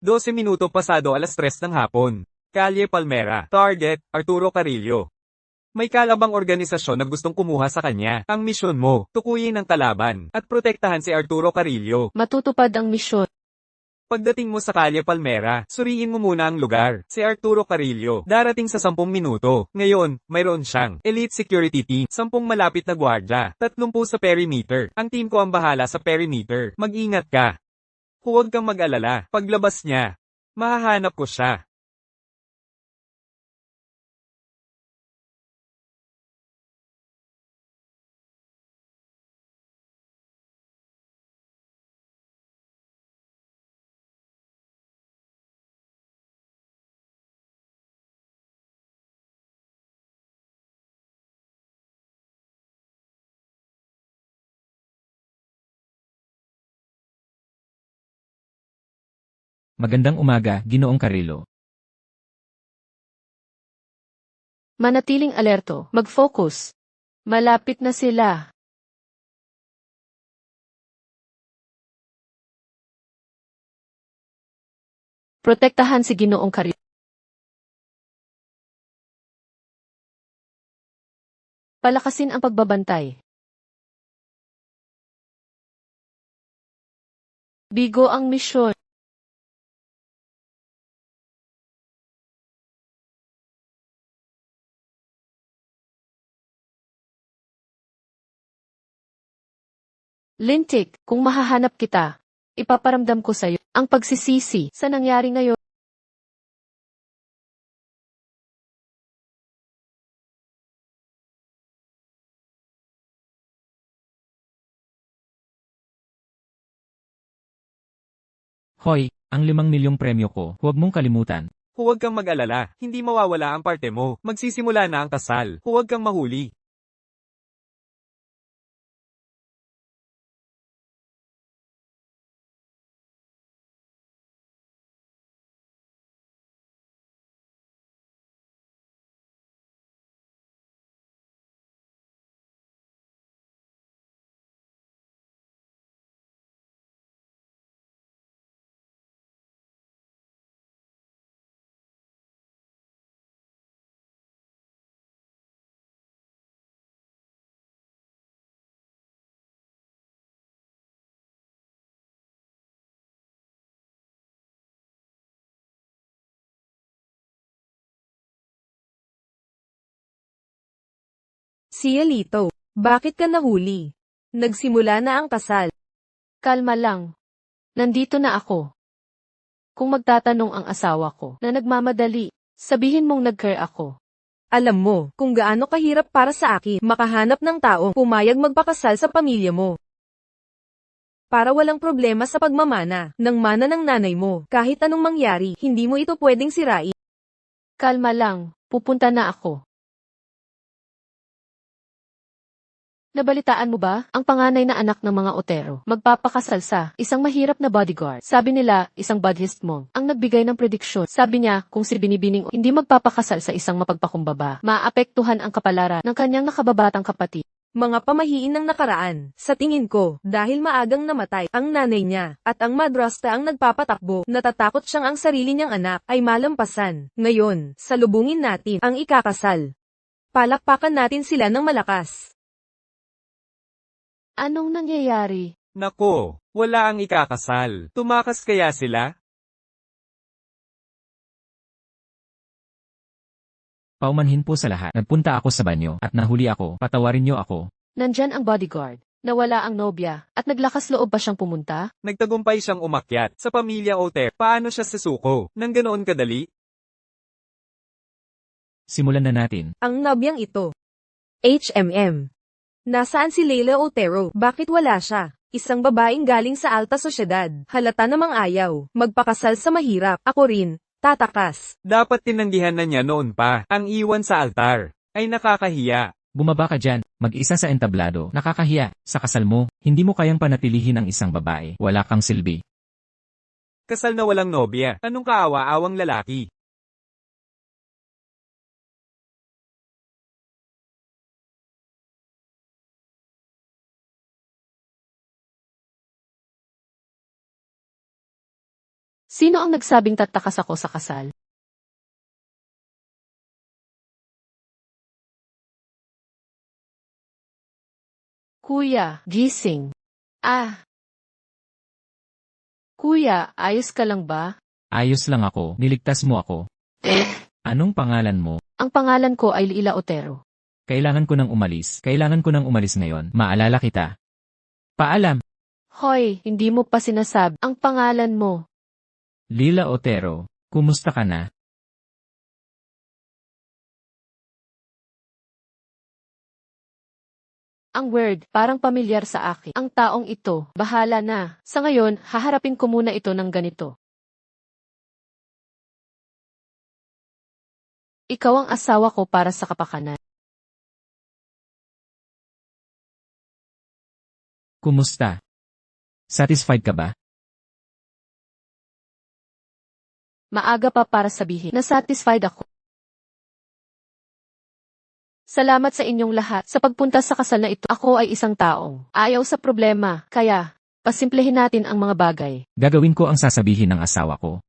12 minuto pasado alas 3 ng hapon. Calle Palmera. Target, Arturo Carillo. May kalabang organisasyon na gustong kumuha sa kanya. Ang misyon mo, tukuyin ang kalaban, at protektahan si Arturo Carillo. Matutupad ang misyon. Pagdating mo sa Calle Palmera, suriin mo muna ang lugar. Si Arturo Carillo, darating sa 10 minuto. Ngayon, mayroon siyang Elite Security Team, 10 malapit na gwardya, 30 sa perimeter. Ang team ko ang bahala sa perimeter. Mag-ingat ka. Huwag kang mag-alala. Paglabas niya, mahahanap ko siya. Magandang umaga, Ginoong Carillo. Manatiling alerto. Mag-focus. Malapit na sila. Protektahan si Ginoong Carillo. Palakasin ang pagbabantay. Bigo ang misyon. Lintik, kung mahahanap kita, ipaparamdam ko sa'yo ang pagsisisi sa nangyari ngayon. Hoy, ang 5 milyong premyo ko, huwag mong kalimutan. Huwag kang mag-alala, hindi mawawala ang parte mo. Magsisimula na ang kasal. Huwag kang mahuli. Cielito, bakit ka nahuli? Nagsimula na ang kasal. Kalma lang. Nandito na ako. Kung magtatanong ang asawa ko na nagmamadali, sabihin mong nag-care ako. Alam mo, kung gaano kahirap para sa akin makahanap ng taong pumayag magpakasal sa pamilya mo. Para walang problema sa pagmamana ng mana ng nanay mo, kahit anong mangyari, hindi mo ito pwedeng sirain. Kalma lang, pupunta na ako. Nabalitaan mo ba, ang panganay na anak ng mga Otero, magpapakasal sa isang mahirap na bodyguard. Sabi nila, isang Buddhist monk, ang nagbigay ng prediksyon. Sabi niya, kung si Binibining hindi magpapakasal sa isang mapagpakumbaba, maapektuhan ang kapalaran ng kanyang nakababatang kapatid. Mga pamahiin ng nakaraan, sa tingin ko, dahil maagang namatay ang nanay niya, at ang madrasta ang nagpapatakbo, natatakot siyang ang sarili niyang anak ay malampasan. Ngayon, salubungin natin ang ikakasal. Palakpakan natin sila ng malakas. Anong nangyayari? Nako, wala ang ikakasal. Tumakas kaya sila? Paumanhin po sa lahat. Nagpunta ako sa banyo at nahuli ako. Patawarin niyo ako. Nandyan ang bodyguard, nawala ang nobya, at naglakas loob pa siyang pumunta? Nagtagumpay siyang umakyat sa pamilya Oter. Paano siya susuko? Nang ganoon kadali? Simulan na natin. Ang nabyang ito. HMM. Nasaan si Leila Otero? Bakit wala siya? Isang babaeng galing sa alta sosyedad. Halata namang ayaw. Magpakasal sa mahirap. Ako rin. Tatakas. Dapat tinanggihan na niya noon pa. Ang iwan sa altar ay nakakahiya. Bumaba ka dyan. Mag-isa sa entablado. Nakakahiya. Sa kasal mo, hindi mo kayang panatilihin ang isang babae. Wala kang silbi. Kasal na walang nobya. Anong kaawa-awang lalaki? Sino ang nagsabing tatakas ako sa kasal? Kuya, gising. Kuya, ayos ka lang ba? Ayos lang ako, niligtas mo ako. Anong pangalan mo? Ang pangalan ko ay Leila Otero. Kailangan ko nang umalis ngayon, maalala kita. Paalam, Hoy, hindi mo pa sinasabi ang pangalan mo. Lila Otero, kumusta ka na? Ang word, parang pamilyar sa akin. Ang taong ito, bahala na. Sa ngayon, haharapin ko muna ito ng ganito. Ikaw ang asawa ko para sa kapakanan. Kumusta? Satisfied ka ba? Maaga pa para sabihin na satisfied ako. Salamat sa inyong lahat sa pagpunta sa kasal na ito. Ako ay isang taong ayaw sa problema, kaya pasimplehin natin ang mga bagay. Gagawin ko ang sasabihin ng asawa ko.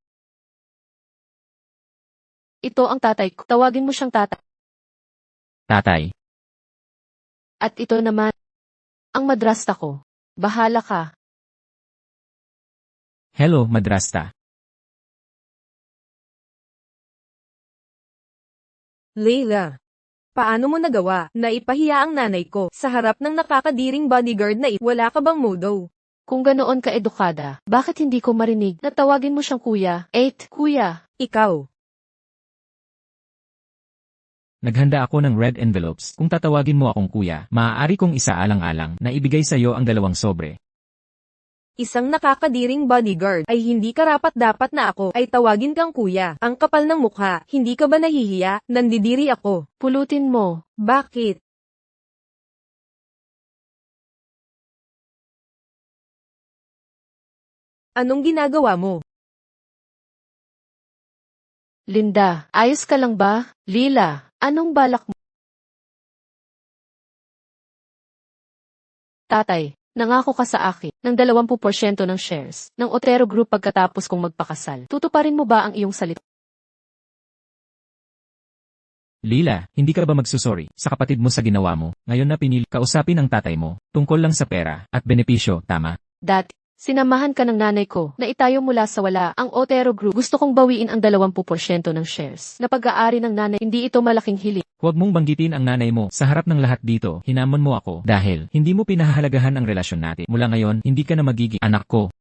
Ito ang tatay ko. Tawagin mo siyang tatay. Tatay, At ito naman, ang madrasta ko. Bahala ka. hello madrasta. Leila, paano mo nagawa na ipahiya ang nanay ko sa harap ng nakakadiring bodyguard na ito? Wala ka bang modo? Kung ganoon ka edukada, bakit hindi ko marinig na tawagin mo siyang kuya? Kuya. Ikaw. Naghanda ako ng red envelopes. Kung tatawagin mo akong kuya, maaari kong isaalang-alang na ibigay sa iyo ang 2 sobre. Isang nakakadiring bodyguard ay hindi karapat-dapat na ako ay tawagin kang kuya. Ang kapal ng mukha, hindi ka ba nahihiya? Nandidiri ako. Pulutin mo. Bakit? Anong ginagawa mo? Linda, ayos ka lang ba? Lila, anong balak mo? Tatay, nangako ka sa akin ng 20% ng shares ng Otero Group pagkatapos kong magpakasal. Tutuparin mo ba ang iyong salita? Lila, hindi ka ba magsusorry sa kapatid mo sa ginawa mo? Ngayon na pinili kausapin ang tatay mo, tungkol lang sa pera at benepisyo, tama? Dati, sinamahan ka ng nanay ko na itayo mula sa wala ang Otero Group. Gusto kong bawiin ang 20% ng shares na pag-aari ng nanay. Hindi ito malaking hiling. Huwag mong banggitin ang nanay mo sa harap ng lahat dito. Hinamon mo ako dahil hindi mo pinahahalagahan ang relasyon natin. Mula ngayon, hindi ka na magiging anak ko.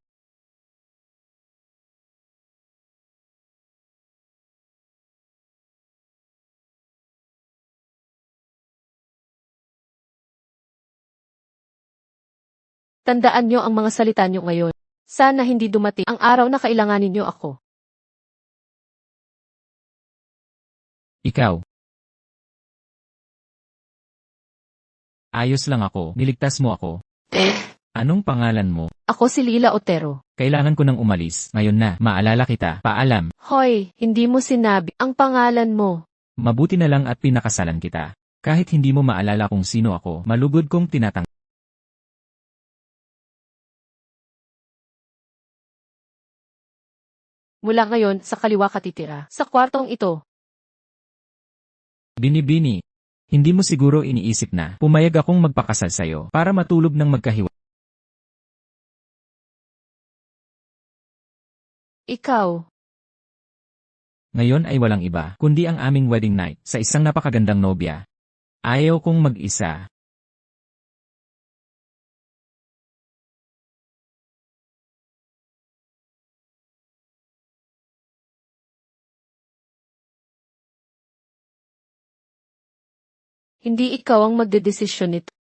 Tandaan nyo ang mga salita nyo ngayon. Sana hindi dumating ang araw na kailanganin nyo ako. Ikaw. Ayos lang ako, niligtas mo ako. Anong pangalan mo? Ako si Lila Otero. Kailangan ko nang umalis. Ngayon na, maalala kita. Paalam. Hoy, hindi mo sinabi ang pangalan mo. Mabuti na lang at pinakasalan kita. Kahit hindi mo maalala kung sino ako, malugod kong tinatang. Mula ngayon, sa kaliwa ka titira. Sa kwartong ito. Binibini. Hindi mo siguro iniisip na pumayag akong magpakasal sa'yo para matulog ng magkahiwa. Ikaw. Ngayon ay walang iba, kundi ang aming wedding night sa isang napakagandang nobya. Ayaw kong mag-isa. Hindi ikaw ang magdedesisyon nito.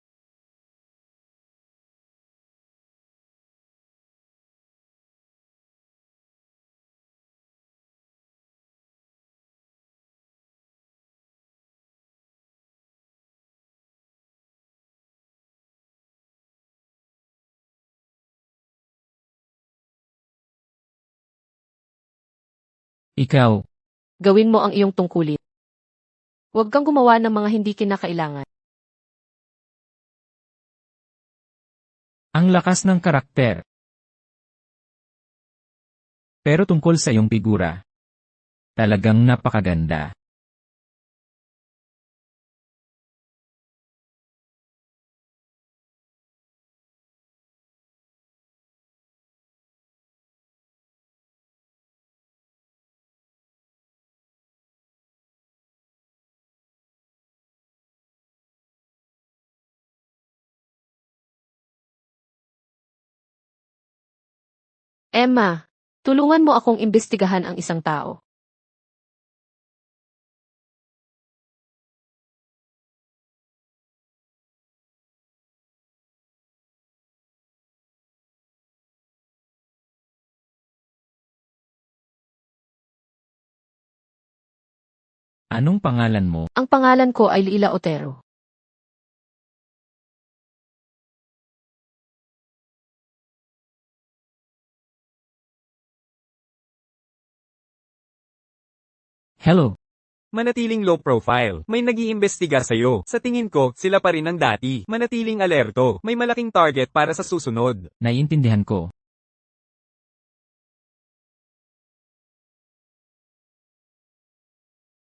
Ikaw, Gawin mo ang iyong tungkulin. Huwag kang gumawa ng mga hindi kinakailangan. ang lakas ng karakter. Pero tungkol sa iyong figura, talagang napakaganda. Emma, tulungan mo akong imbestigahan ang isang tao. Anong pangalan mo? Ang pangalan ko ay Leila Otero. Hello. Manatiling low profile. May nag-iimbestiga sa'yo. Sa tingin ko, sila pa rin ang dati. Manatiling alerto. May malaking target para sa susunod. Naiintindihan ko.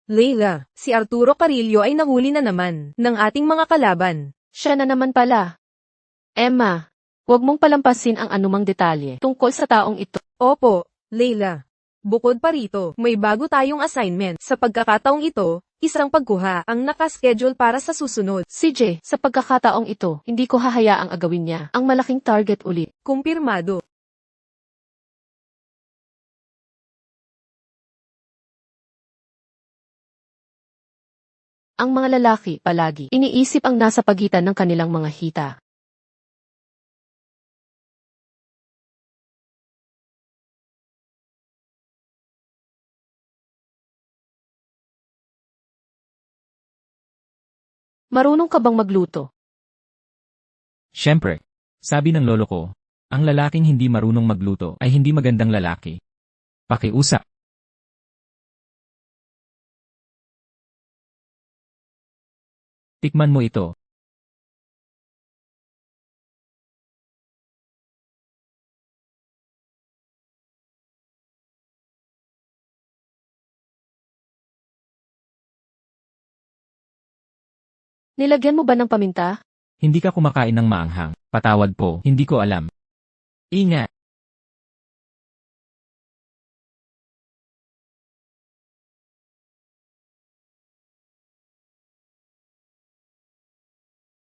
Leila, si Arturo Carillo ay nahuli na naman ng ating mga kalaban. Siya na naman pala. Emma, huwag mong palampasin ang anumang detalye tungkol sa taong ito. Opo, Leila. Bukod pa rito, may bago tayong assignment. Sa pagkakataong ito, isang pagkuha ang nakaschedule para sa susunod. CJ, sa pagkakataong ito, hindi ko hahayaang agawin niya ang malaking target ulit. Kumpirmado. Ang mga lalaki, palagi, iniisip ang nasa pagitan ng kanilang mga hita. Marunong ka bang magluto? Siyempre, sabi ng lolo ko, ang lalaking hindi marunong magluto ay hindi magandang lalaki. Pakiusap. Tikman mo ito. Nilagyan mo ba ng paminta? Hindi ka kumakain ng maanghang. Patawad po, hindi ko alam. Ingat.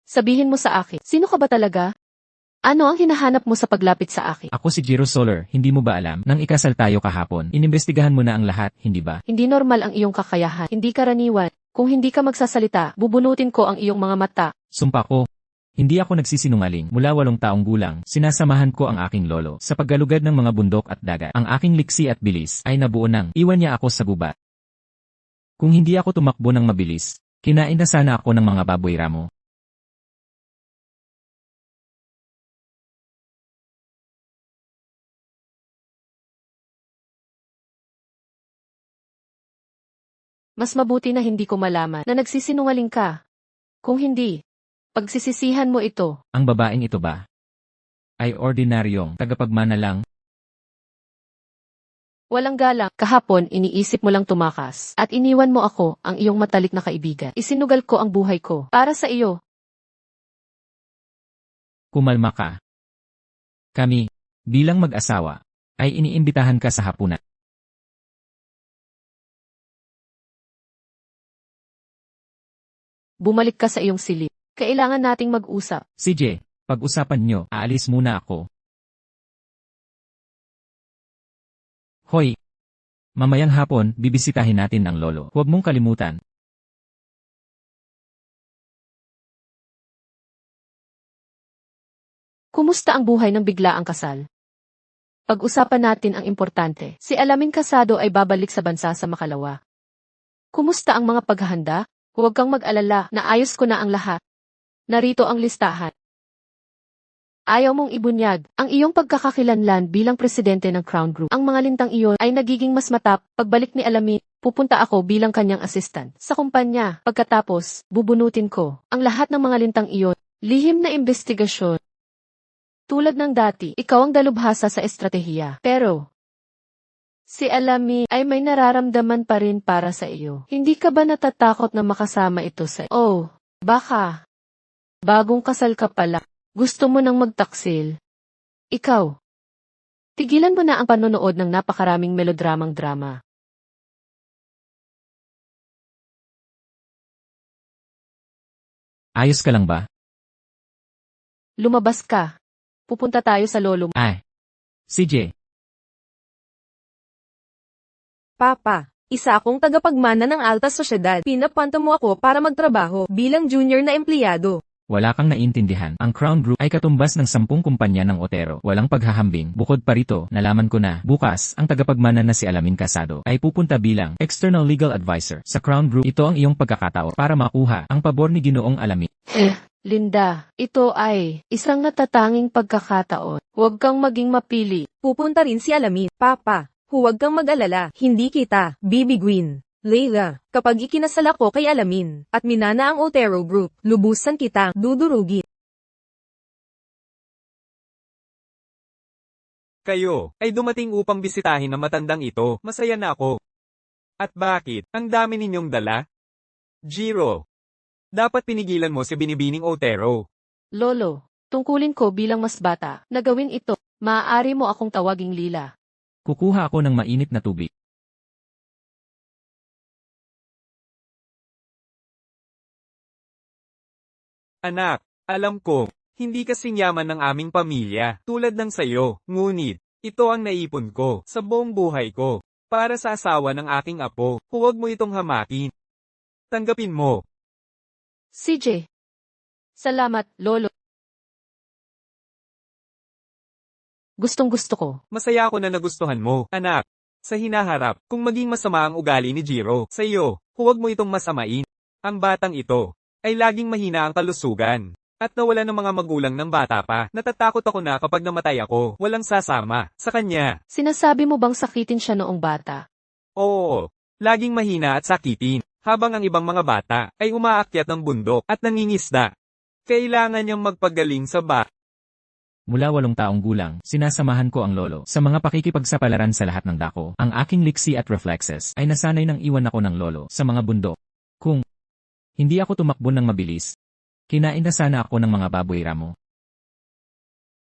Sabihin mo sa akin, sino ka ba talaga? Ano ang hinahanap mo sa paglapit sa akin? Ako si Jiro Solar, hindi mo ba alam? Nang ikasal tayo kahapon, inimbestigahan mo na ang lahat, hindi ba? Hindi normal ang iyong kakayahan, hindi karaniwan. Kung hindi ka magsasalita, bubunutin ko ang iyong mga mata. Sumpa ko. Hindi ako nagsisinungaling. Mula 8 taong gulang, sinasamahan ko ang aking lolo sa paggalugad ng mga bundok at dagat. Ang aking liksi at bilis ay nabuo nang iwan niya ako sa gubat. Kung hindi ako tumakbo ng mabilis, kinain na sana ako ng mga baboy ramo. Mas mabuti na hindi ko malaman na nagsisinungaling ka. Kung hindi, pagsisisihan mo ito. Ang babaeng ito ba? Ay ordinaryong tagapagmana lang? Walang galang. Kahapon, iniisip mo lang tumakas. At iniwan mo ako, ang iyong matalik na kaibigan. Isinugal ko ang buhay ko. Para sa iyo. Kumalma ka. Kami, bilang mag-asawa, ay iniimbitahan ka sa hapunan. Bumalik ka sa iyong silid. Kailangan nating mag-usap. CJ, pag-usapan nyo, aalis muna ako. Hoy! Mamayang hapon, bibisitahin natin ang lolo. Huwag mong kalimutan. Kumusta ang buhay ng biglaang kasal? Pag-usapan natin ang importante. Si Alamin Casado ay babalik sa bansa sa makalawa. Kumusta ang mga paghahanda? Huwag kang mag-alala, naayos ko na ang lahat. Narito ang listahan. Ayaw mong ibunyag ang iyong pagkakakilanlan bilang presidente ng Crown Group. Ang mga lintang iyon ay nagiging mas matap. Pagbalik ni Alamin, pupunta ako bilang kanyang assistant sa kumpanya. Pagkatapos, bubunutin ko ang lahat ng mga lintang iyon. Lihim na investigasyon. Tulad ng dati, ikaw ang dalubhasa sa estratehiya. Pero, Si Alami ay may nararamdaman pa rin para sa iyo. Hindi ka ba natatakot na makasama ito sa... Oh, baka. Bagong kasal ka pala. Gusto mo nang magtaksil. Ikaw. Tigilan mo na ang panonood ng napakaraming melodramang drama. Ayos ka lang ba? Lumabas ka. Pupunta tayo sa lolo mo. Ay. CJ. Papa, isa akong tagapagmana ng alta sosyedad. Pinapunta mo ako para magtrabaho bilang junior na empleyado. Wala kang naintindihan. Ang Crown Group ay katumbas ng 10 kumpanya ng Otero. Walang paghahambing. Bukod pa rito, nalaman ko na, bukas, ang tagapagmana na si Alamin Casado ay pupunta bilang External Legal Advisor sa Crown Group. Ito ang iyong pagkakataon para makuha ang pabor ni Ginoong Alamin. Linda, ito ay isang natatanging pagkakataon. Huwag kang maging mapili. Pupunta rin si Alamin. Papa, huwag kang mag-alala. Hindi kita bibiguin. Leila, kapag ikinasal ako kay Alamin, at minana ang Otero Group, lubusan kitang dudurugin. Kayo, ay dumating upang bisitahin ang matandang ito. Masaya na ako. At bakit? Ang dami ninyong dala? Jiro. Dapat pinigilan mo si Binibining Otero. Lolo, tungkulin ko bilang mas bata na gawin ito. Maaari mo akong tawaging Lila. Kukuha ako ng mainit na tubig. Anak, alam ko, hindi kasing yaman ng aming pamilya, tulad ng sayo, ngunit, ito ang naipon ko, sa buong buhay ko, para sa asawa ng aking apo, huwag mo itong hamakin. Tanggapin mo. CJ. Salamat, Lolo. Gustong gusto ko. Masaya ako na nagustuhan mo, anak. Sa hinaharap, kung maging masama ang ugali ni Jiro, sa iyo, huwag mo itong masamain. Ang batang ito, ay laging mahina ang kalusugan. At nawala ng mga magulang ng bata pa. Natatakot ako na kapag namatay ako, walang sasama sa kanya. Sinasabi mo bang sakitin siya noong bata? Oo, laging mahina at sakitin, habang ang ibang mga bata ay umaakyat ng bundok at nangingisda. Kailangan niyang magpagaling sa Mula 8 taong gulang, sinasamahan ko ang lolo sa mga pakikipagsapalaran sa lahat ng dako. Ang aking liksi at reflexes ay nasanay nang iwan ako ng lolo sa mga bundok. Kung hindi ako tumakbo ng mabilis, kinain na sana ako ng mga baboy ramo.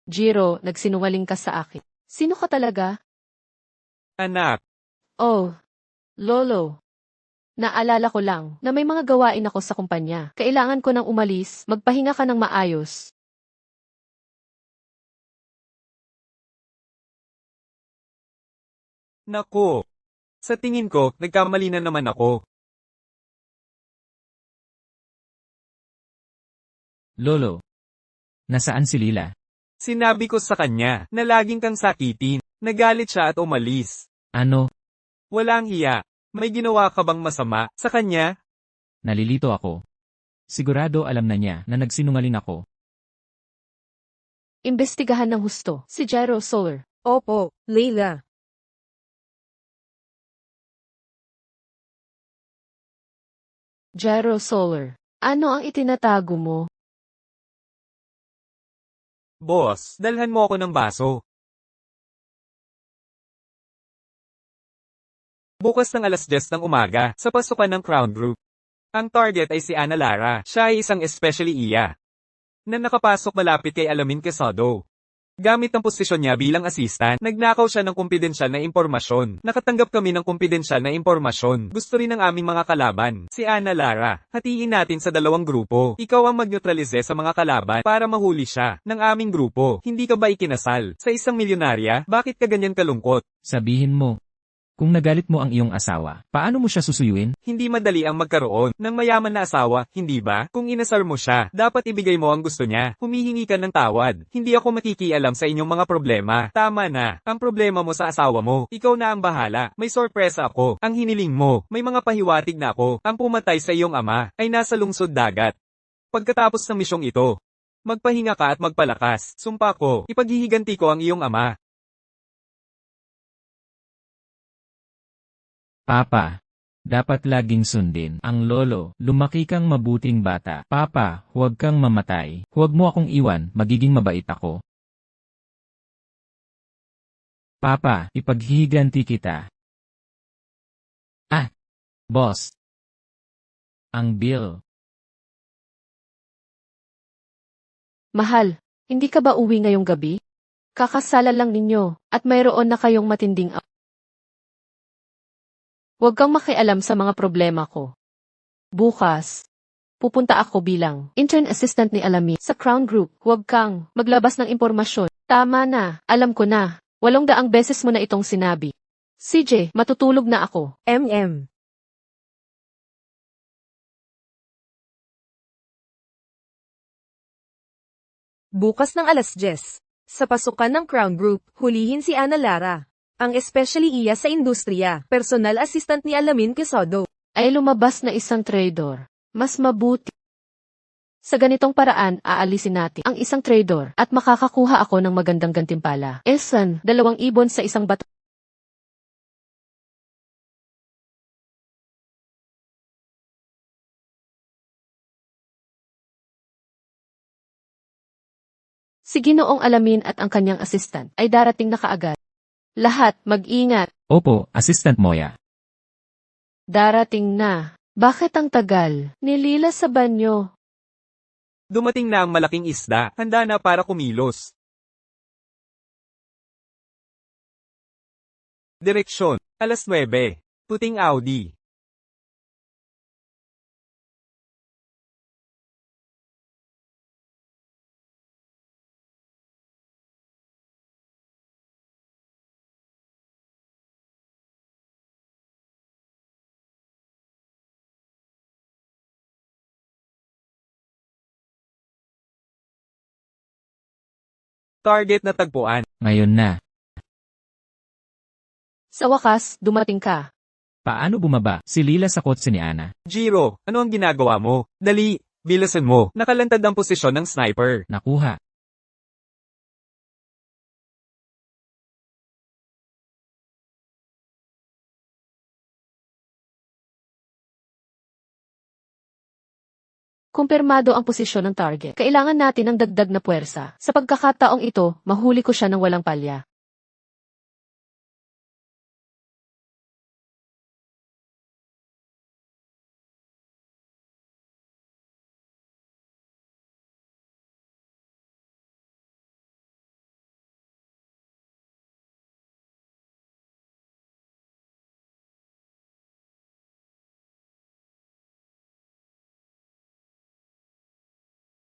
Jiro, nagsinungaling ka sa akin. Sino ka talaga? anak. Oh, Lolo. Naalala ko lang na may mga gawain ako sa kumpanya. Kailangan ko nang umalis, magpahinga ka ng maayos. Naku. Sa tingin ko, nagkamali na naman ako. Lolo. Nasaan si Lila? Sinabi ko sa kanya na laging kang sakitin. Nagalit siya at umalis. Ano? Walang hiya. May ginawa ka bang masama sa kanya? Nalilito ako. Sigurado alam na niya na nagsinungaling ako. Imbestigahan ng husto si Jiro Solar. Opo, Leila. Jiro Solar. Ano ang itinatago mo? Boss, dalhan mo ako ng baso. Bukas ng 10:00 ng umaga, sa pasukan ng Crown Group. Ang target ay si Ana Lara. Siya ay isang especially iya na nakapasok malapit kay Alamin Quesado. Gamit ang posisyon niya bilang assistant, nagnakaw siya ng kumpidensyal na impormasyon. Nakatanggap kami ng kumpidensyal na impormasyon. Gusto rin ng aming mga kalaban, si Ana Lara. Hatiin natin sa 2 grupo. Ikaw ang mag-neutralize sa mga kalaban para mahuli siya ng aming grupo. Hindi ka ba ikinasal sa isang milyonarya? Bakit ka ganyan kalungkot? Sabihin mo. Kung nagalit mo ang iyong asawa, paano mo siya susuyuin? Hindi madali ang magkaroon ng mayaman na asawa, hindi ba? Kung inasar mo siya, dapat ibigay mo ang gusto niya. Humihingi ka ng tawad. Hindi ako makikialam sa inyong mga problema. Tama na. Ang problema mo sa asawa mo. Ikaw na ang bahala. May sorpresa ako. Ang hiniling mo. May mga pahiwatig na ako. Ang pumatay sa iyong ama ay nasa lungsod dagat. Pagkatapos ng misyong ito, magpahinga ka at magpalakas. Sumpa ko, ipaghihiganti ko ang iyong ama. Papa. Dapat laging sundin ang lolo. Lumaki kang mabuting bata. Papa, huwag kang mamatay. Huwag mo akong iwan, magiging mabait ako. Papa, ipaghihiganti kita. Boss. Ang bill. Mahal, hindi ka ba uwi ngayong gabi? Kakasala lang ninyo, at mayroon na kayong matinding Huwag kang makialam sa mga problema ko. Bukas, pupunta ako bilang intern assistant ni Alami sa Crown Group. Huwag kang maglabas ng impormasyon. Tama na, alam ko na. 800 beses mo na itong sinabi. CJ, matutulog na ako. Bukas ng alas 10. Sa pasukan ng Crown Group, hulihin si Ana Lara. Ang especially iya sa industriya, personal assistant ni Alamin Quezado. Ay lumabas na isang trader. Mas mabuti. Sa ganitong paraan, aalisin natin ang isang trader at makakakuha ako ng magandang gantimpala. Esan, 2 ibon sa isang bato. Si Ginoong Alamin at ang kanyang assistant ay darating na kaagad. Lahat, mag-ingat. Opo, Assistant Moya. Darating na. Bakit ang tagal? Nilila sa banyo. Dumating na ang malaking isda, handa na para kumilos. Direksyon, alas 9. Puting Audi. Target na tagpuan. Ngayon na. Sa wakas, dumating ka. Paano bumaba si Lila sa kotse ni Ana? Jiro, ano ang ginagawa mo? Dali, bilasan mo. Nakalantad ang posisyon ng sniper. Nakuha. Kumpirmado ang posisyon ng target. Kailangan natin ng dagdag na puwersa. Sa pagkakataong ito, mahuli ko siya ng walang palya.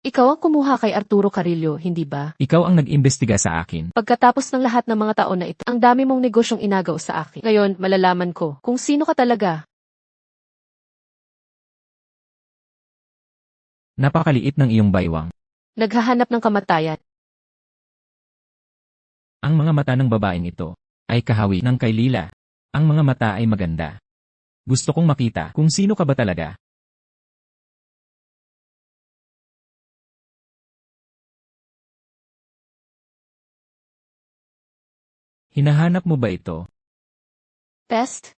Ikaw ang kumuha kay Arturo Carillo, hindi ba? Ikaw ang nag-imbestiga sa akin. Pagkatapos ng lahat ng mga taon na ito, ang dami mong negosyong inagaw sa akin. Ngayon, malalaman ko kung sino ka talaga. Napakaliit ng iyong baywang. Naghahanap ng kamatayan. Ang mga mata ng babaeng ito ay kahawi ng kay Lila. Ang mga mata ay maganda. Gusto kong makita kung sino ka ba talaga. Hinahanap mo ba ito? Pest?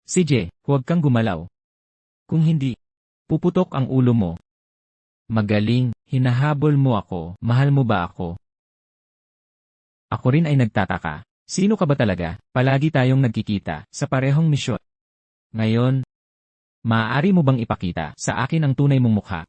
CJ, huwag kang gumalaw. Kung hindi, puputok ang ulo mo. Magaling, hinahabol mo ako, mahal mo ba ako? Ako rin ay nagtataka. Sino ka ba talaga? Palagi tayong nagkikita sa parehong misyon. Ngayon, maaari mo bang ipakita sa akin ang tunay mong mukha?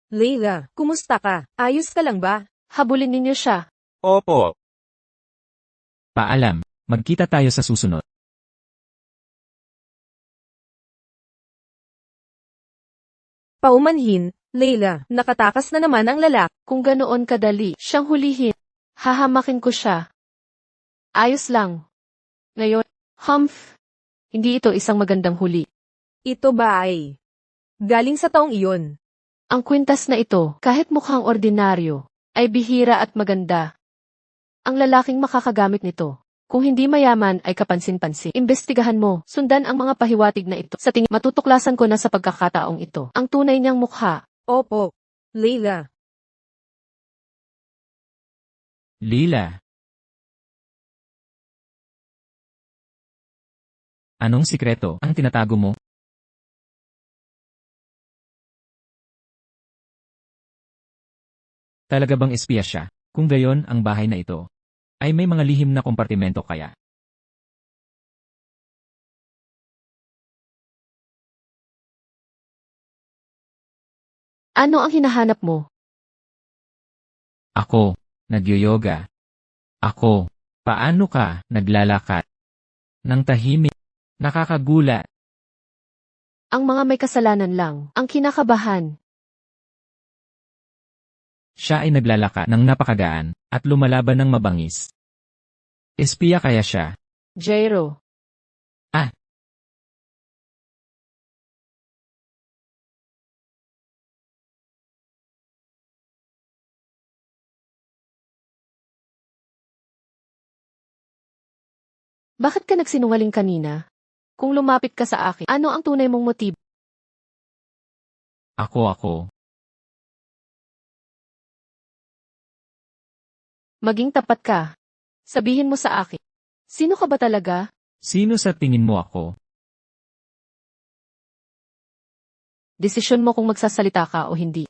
Leila, kumusta ka? Ayos ka lang ba? Habulin ninyo siya. Opo. Paalam, magkita tayo sa susunod. Paumanhin, Leila, nakatakas na naman ang lalaki. Kung ganoon kadali, siyang hulihin. Hahamakin ko siya. Ayos lang. Ngayon, hindi ito isang magandang huli. Ito ba ay galing sa taong iyon? Ang kwintas na ito, kahit mukhang ordinaryo, ay bihira at maganda. Ang lalaking makakagamit nito, kung hindi mayaman ay kapansin-pansin. Imbestigahan mo, sundan ang mga pahiwatig na ito. Sa tingin, matutuklasan ko na sa pagkakataong ito, ang tunay niyang mukha. Opo, Leila. Lila. Anong sikreto ang tinatago mo? Talaga bang espiya siya? Kung gayon, ang bahay na ito ay may mga lihim na kompartimento kaya. Ano ang hinahanap mo? Ako, nagyoyoga. Ako, paano ka naglalakad? Nang tahimik, nakakagulat. Ang mga may kasalanan lang, ang kinakabahan. Siya ay naglalakad ng napakagaan at lumalaban ng mabangis. Espiya kaya siya? Jairo. Ah. Bakit ka nagsinungaling kanina? Kung lumapit ka sa akin, ano ang tunay mong motibo? Ako. Maging tapat ka. Sabihin mo sa akin. Sino ka ba talaga? Sino sa tingin mo ako? Desisyon mo kung magsasalita ka o hindi.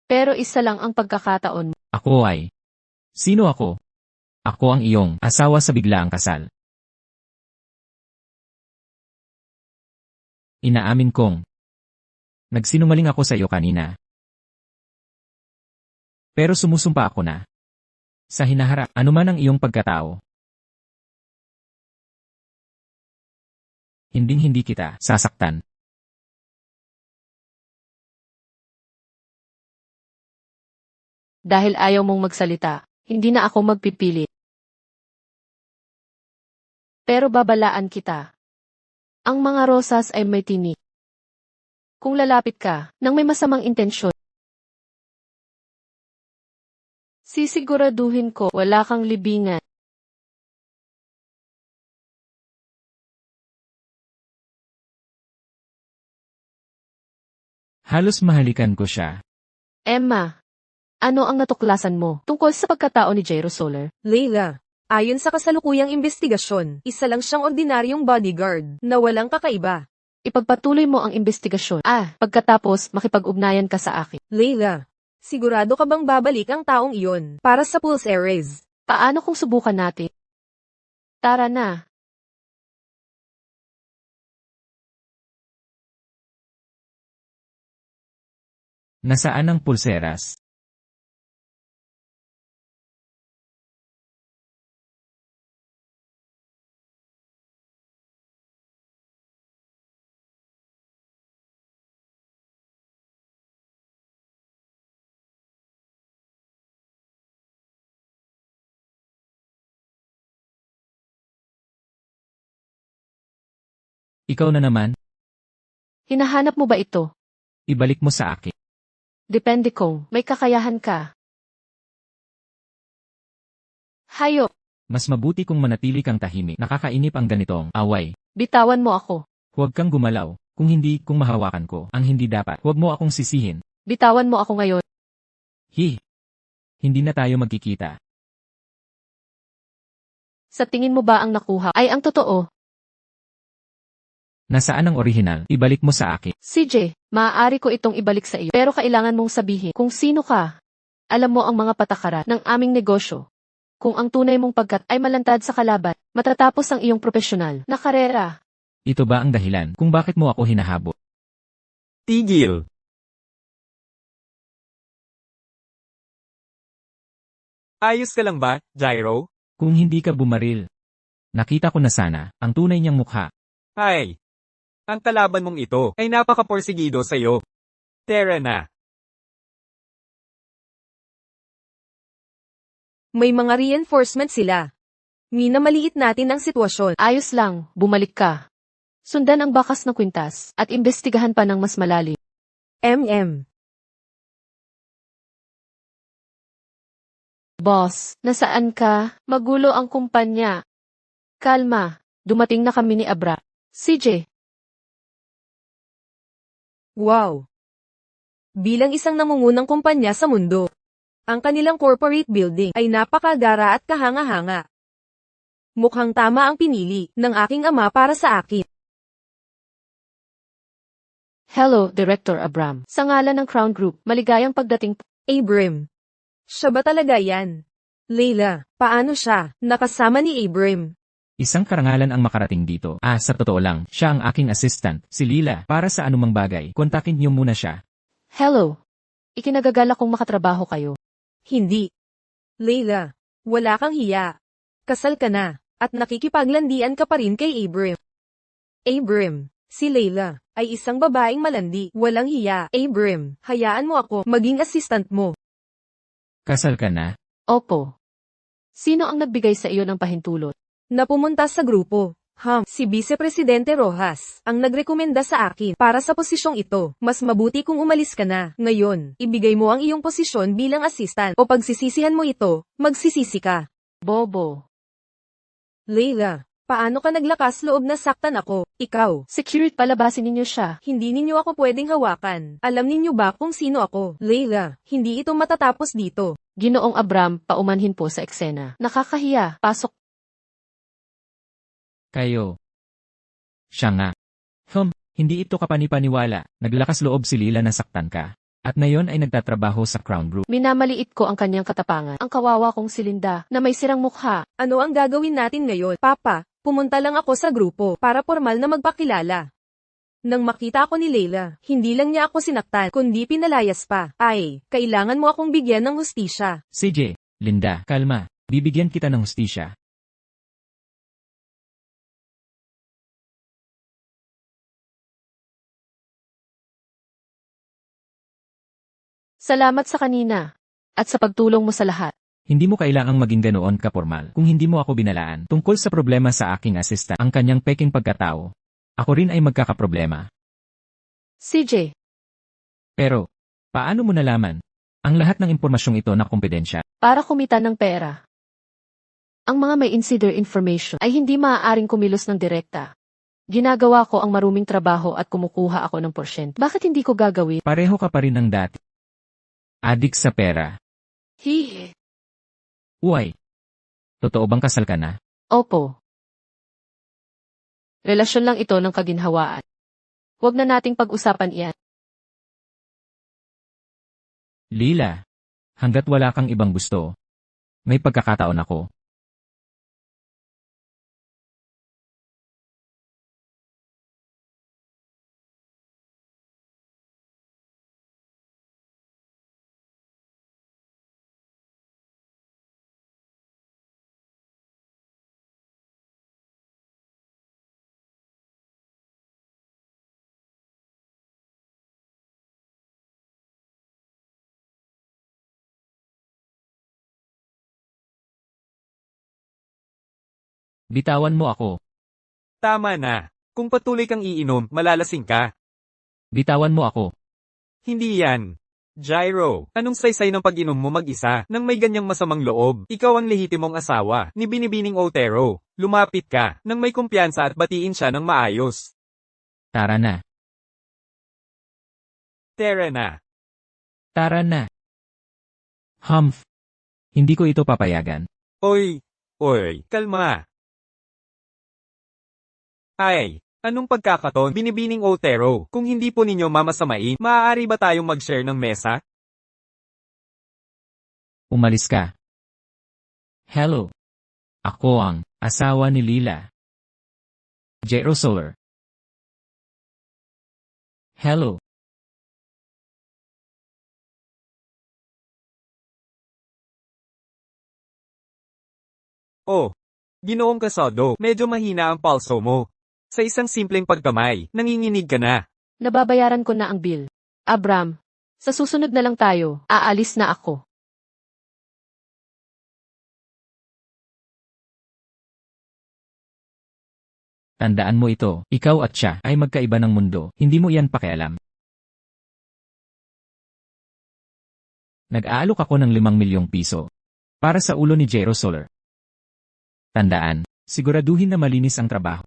Pero isa lang ang pagkakataon mo. Ako ay. Sino ako? Ako ang iyong asawa sa biglaang kasal. Inaamin kong nagsinungaling ako sa iyo kanina. Pero sumusumpa ako na sa hinaharap anuman ang iyong pagkatao. Hinding-hindi kita sasaktan. Dahil ayaw mong magsalita, hindi na ako magpipilit. Pero babalaan kita. Ang mga rosas ay may tinik. Kung lalapit ka, nang may masamang intensyon, sisiguraduhin ko wala kang libingan. Halos mahalikan ko siya. Emma, ano ang natuklasan mo tungkol sa pagkatao ni Jairo Soler? Leila, ayon sa kasalukuyang investigasyon, isa lang siyang ordinaryong bodyguard na walang kakaiba. Ipagpatuloy mo ang investigasyon. Pagkatapos makipag-ugnayan ka sa akin. Leila, sigurado ka bang babalik ang taong iyon para sa pulse erase? Paano kung subukan natin? Tara na. Nasaan ang pulseras? Ikaw na naman, Hinahanap mo ba ito? ibalik mo sa akin. Depende kung may kakayahan ka. Hayop, Mas mabuti kung manatili kang tahimik. Nakakainip ang ganitong away. bitawan mo ako. Huwag kang gumalaw. Kung hindi, kung mahawakan ko ang hindi dapat, huwag mo akong sisihin. Bitawan mo ako ngayon. Hindi na tayo magkikita. Sa tingin mo ba ang nakuha ay ang totoo? Nasaan ang orihinal? Ibalik mo sa akin. CJ, maaari ko itong ibalik sa iyo. Pero kailangan mong sabihin kung sino ka. Alam mo ang mga patakaran ng aming negosyo. Kung ang tunay mong pagkat ay malantad sa kalaban, matatapos ang iyong profesional na karera. Ito ba ang dahilan kung bakit mo ako hinahabol? Tigil. Ayos ka lang ba, Jairo? Kung hindi ka bumaril, nakita ko na sana ang tunay niyang mukha. Ay. Ang kalaban mong ito ay napaka-porsigido sa'yo. Tara na. May mga reinforcement sila. Minamaliit natin ang sitwasyon. Ayos lang, bumalik ka. Sundan ang bakas ng kwintas at imbestigahan pa ng mas malalim. Boss, nasaan ka? Magulo ang kumpanya. Kalma, dumating na kami ni Abra. CJ, Wow! Bilang isang nangungunang kumpanya sa mundo, ang kanilang corporate building ay napakagara at kahanga-hanga. Mukhang tama ang pinili ng aking ama para sa akin. Hello, Director Abram. Sa ngalan ng Crown Group, maligayang pagdating. Abram. Siya ba talaga yan? Leila, paano siya? Nakasama ni Abram. Isang karangalan ang makarating dito. Sa totoo lang, siya ang aking assistant, si Lila. Para sa anumang bagay, kontakin niyo muna siya. Hello. Ikinagagala kong makatrabaho kayo. Hindi. Leila, wala kang hiya. Kasal ka na, at nakikipaglandian ka pa rin kay Abram. Abram, si Leila, ay isang babaeng malandi, walang hiya. Abram, hayaan mo ako maging assistant mo. Kasal ka na? Opo. Sino ang nagbigay sa iyo ng pahintulot? Na pumunta sa grupo. Si Vice Presidente Rojas, ang nagrekomenda sa akin para sa posisyong ito. Mas mabuti kung umalis ka na. Ngayon, ibigay mo ang iyong posisyon bilang assistant o pagsisisihan mo ito, magsisisi ka. Bobo. Leila, paano ka naglakas loob na saktan ako? Ikaw. Security, palabasin ninyo siya. Hindi ninyo ako pwedeng hawakan. Alam ninyo ba kung sino ako? Leila, hindi ito matatapos dito. Ginoong Abram, paumanhin po sa eksena. Nakakahiya. Pasok. Kayo. Siya nga. Hindi ito kapanipaniwala. Naglakas loob si Lila na saktan ka. At ngayon ay nagtatrabaho sa Crown Group. Minamaliit ko ang kanyang katapangan. Ang kawawa kong si Linda, na may sirang mukha. Ano ang gagawin natin ngayon? Papa, pumunta lang ako sa grupo para formal na magpakilala. Nang makita ko ni Leila, hindi lang niya ako sinaktan, kundi pinalayas pa. Ay, kailangan mo akong bigyan ng hustisya. CJ, Linda, kalma. Bibigyan kita ng hustisya. Salamat sa kanina. At sa pagtulong mo sa lahat. Hindi mo kailangang maging ganoon kapormal kung hindi mo ako binalaan tungkol sa problema sa aking assistant, ang kanyang peking pagkatao. Ako rin ay magkakaproblema. CJ. Pero, paano mo nalaman? Ang lahat ng impormasyong ito na kompidensya. Para kumita ng pera. Ang mga may insider information ay hindi maaaring kumilos ng direkta. Ginagawa ko ang maruming trabaho at kumukuha ako ng porsyento. Bakit hindi ko gagawin? Pareho ka pa rin ng dati. Adik sa pera. Hihi. Uy. Totoo bang kasal ka na? Opo. Relasyon lang ito ng kaginhawaan. Huwag na nating pag-usapan iyan. Lila. Hanggat wala kang ibang gusto. May pagkakataon ako. Bitawan mo ako. Tama na. Kung patuloy kang iinom, malalasing ka. Bitawan mo ako. Hindi yan. Gyro, anong saysay ng pag-inom mo mag-isa nang may ganyang masamang loob? Ikaw ang lehitimong asawa ni Binibining Otero. Lumapit ka nang may kumpiyansa at batiin siya ng maayos. Tara na. Tara na. Tara na. Hindi ko ito papayagan. Oy, kalma. Ay, anong pagkakataon, Binibining Otero? Kung hindi po ninyo mamasamain, maaari ba tayong mag-share ng mesa? Umalis ka. Hello. Ako ang asawa ni Lila. Jero Solar. Hello. Oh, Ginoong Casado, medyo mahina ang pulso mo. Sa isang simpleng pagkamay, nanginginig ka na. Nababayaran ko na ang bill. Abram, sa susunod na lang tayo. Aalis na ako. Tandaan mo ito, ikaw at siya ay magkaiba ng mundo, hindi mo iyan pakialam. Nag-aalok ako ng 5 milyong piso. Para sa ulo ni Jero Solar. Tandaan, siguraduhin na malinis ang trabaho.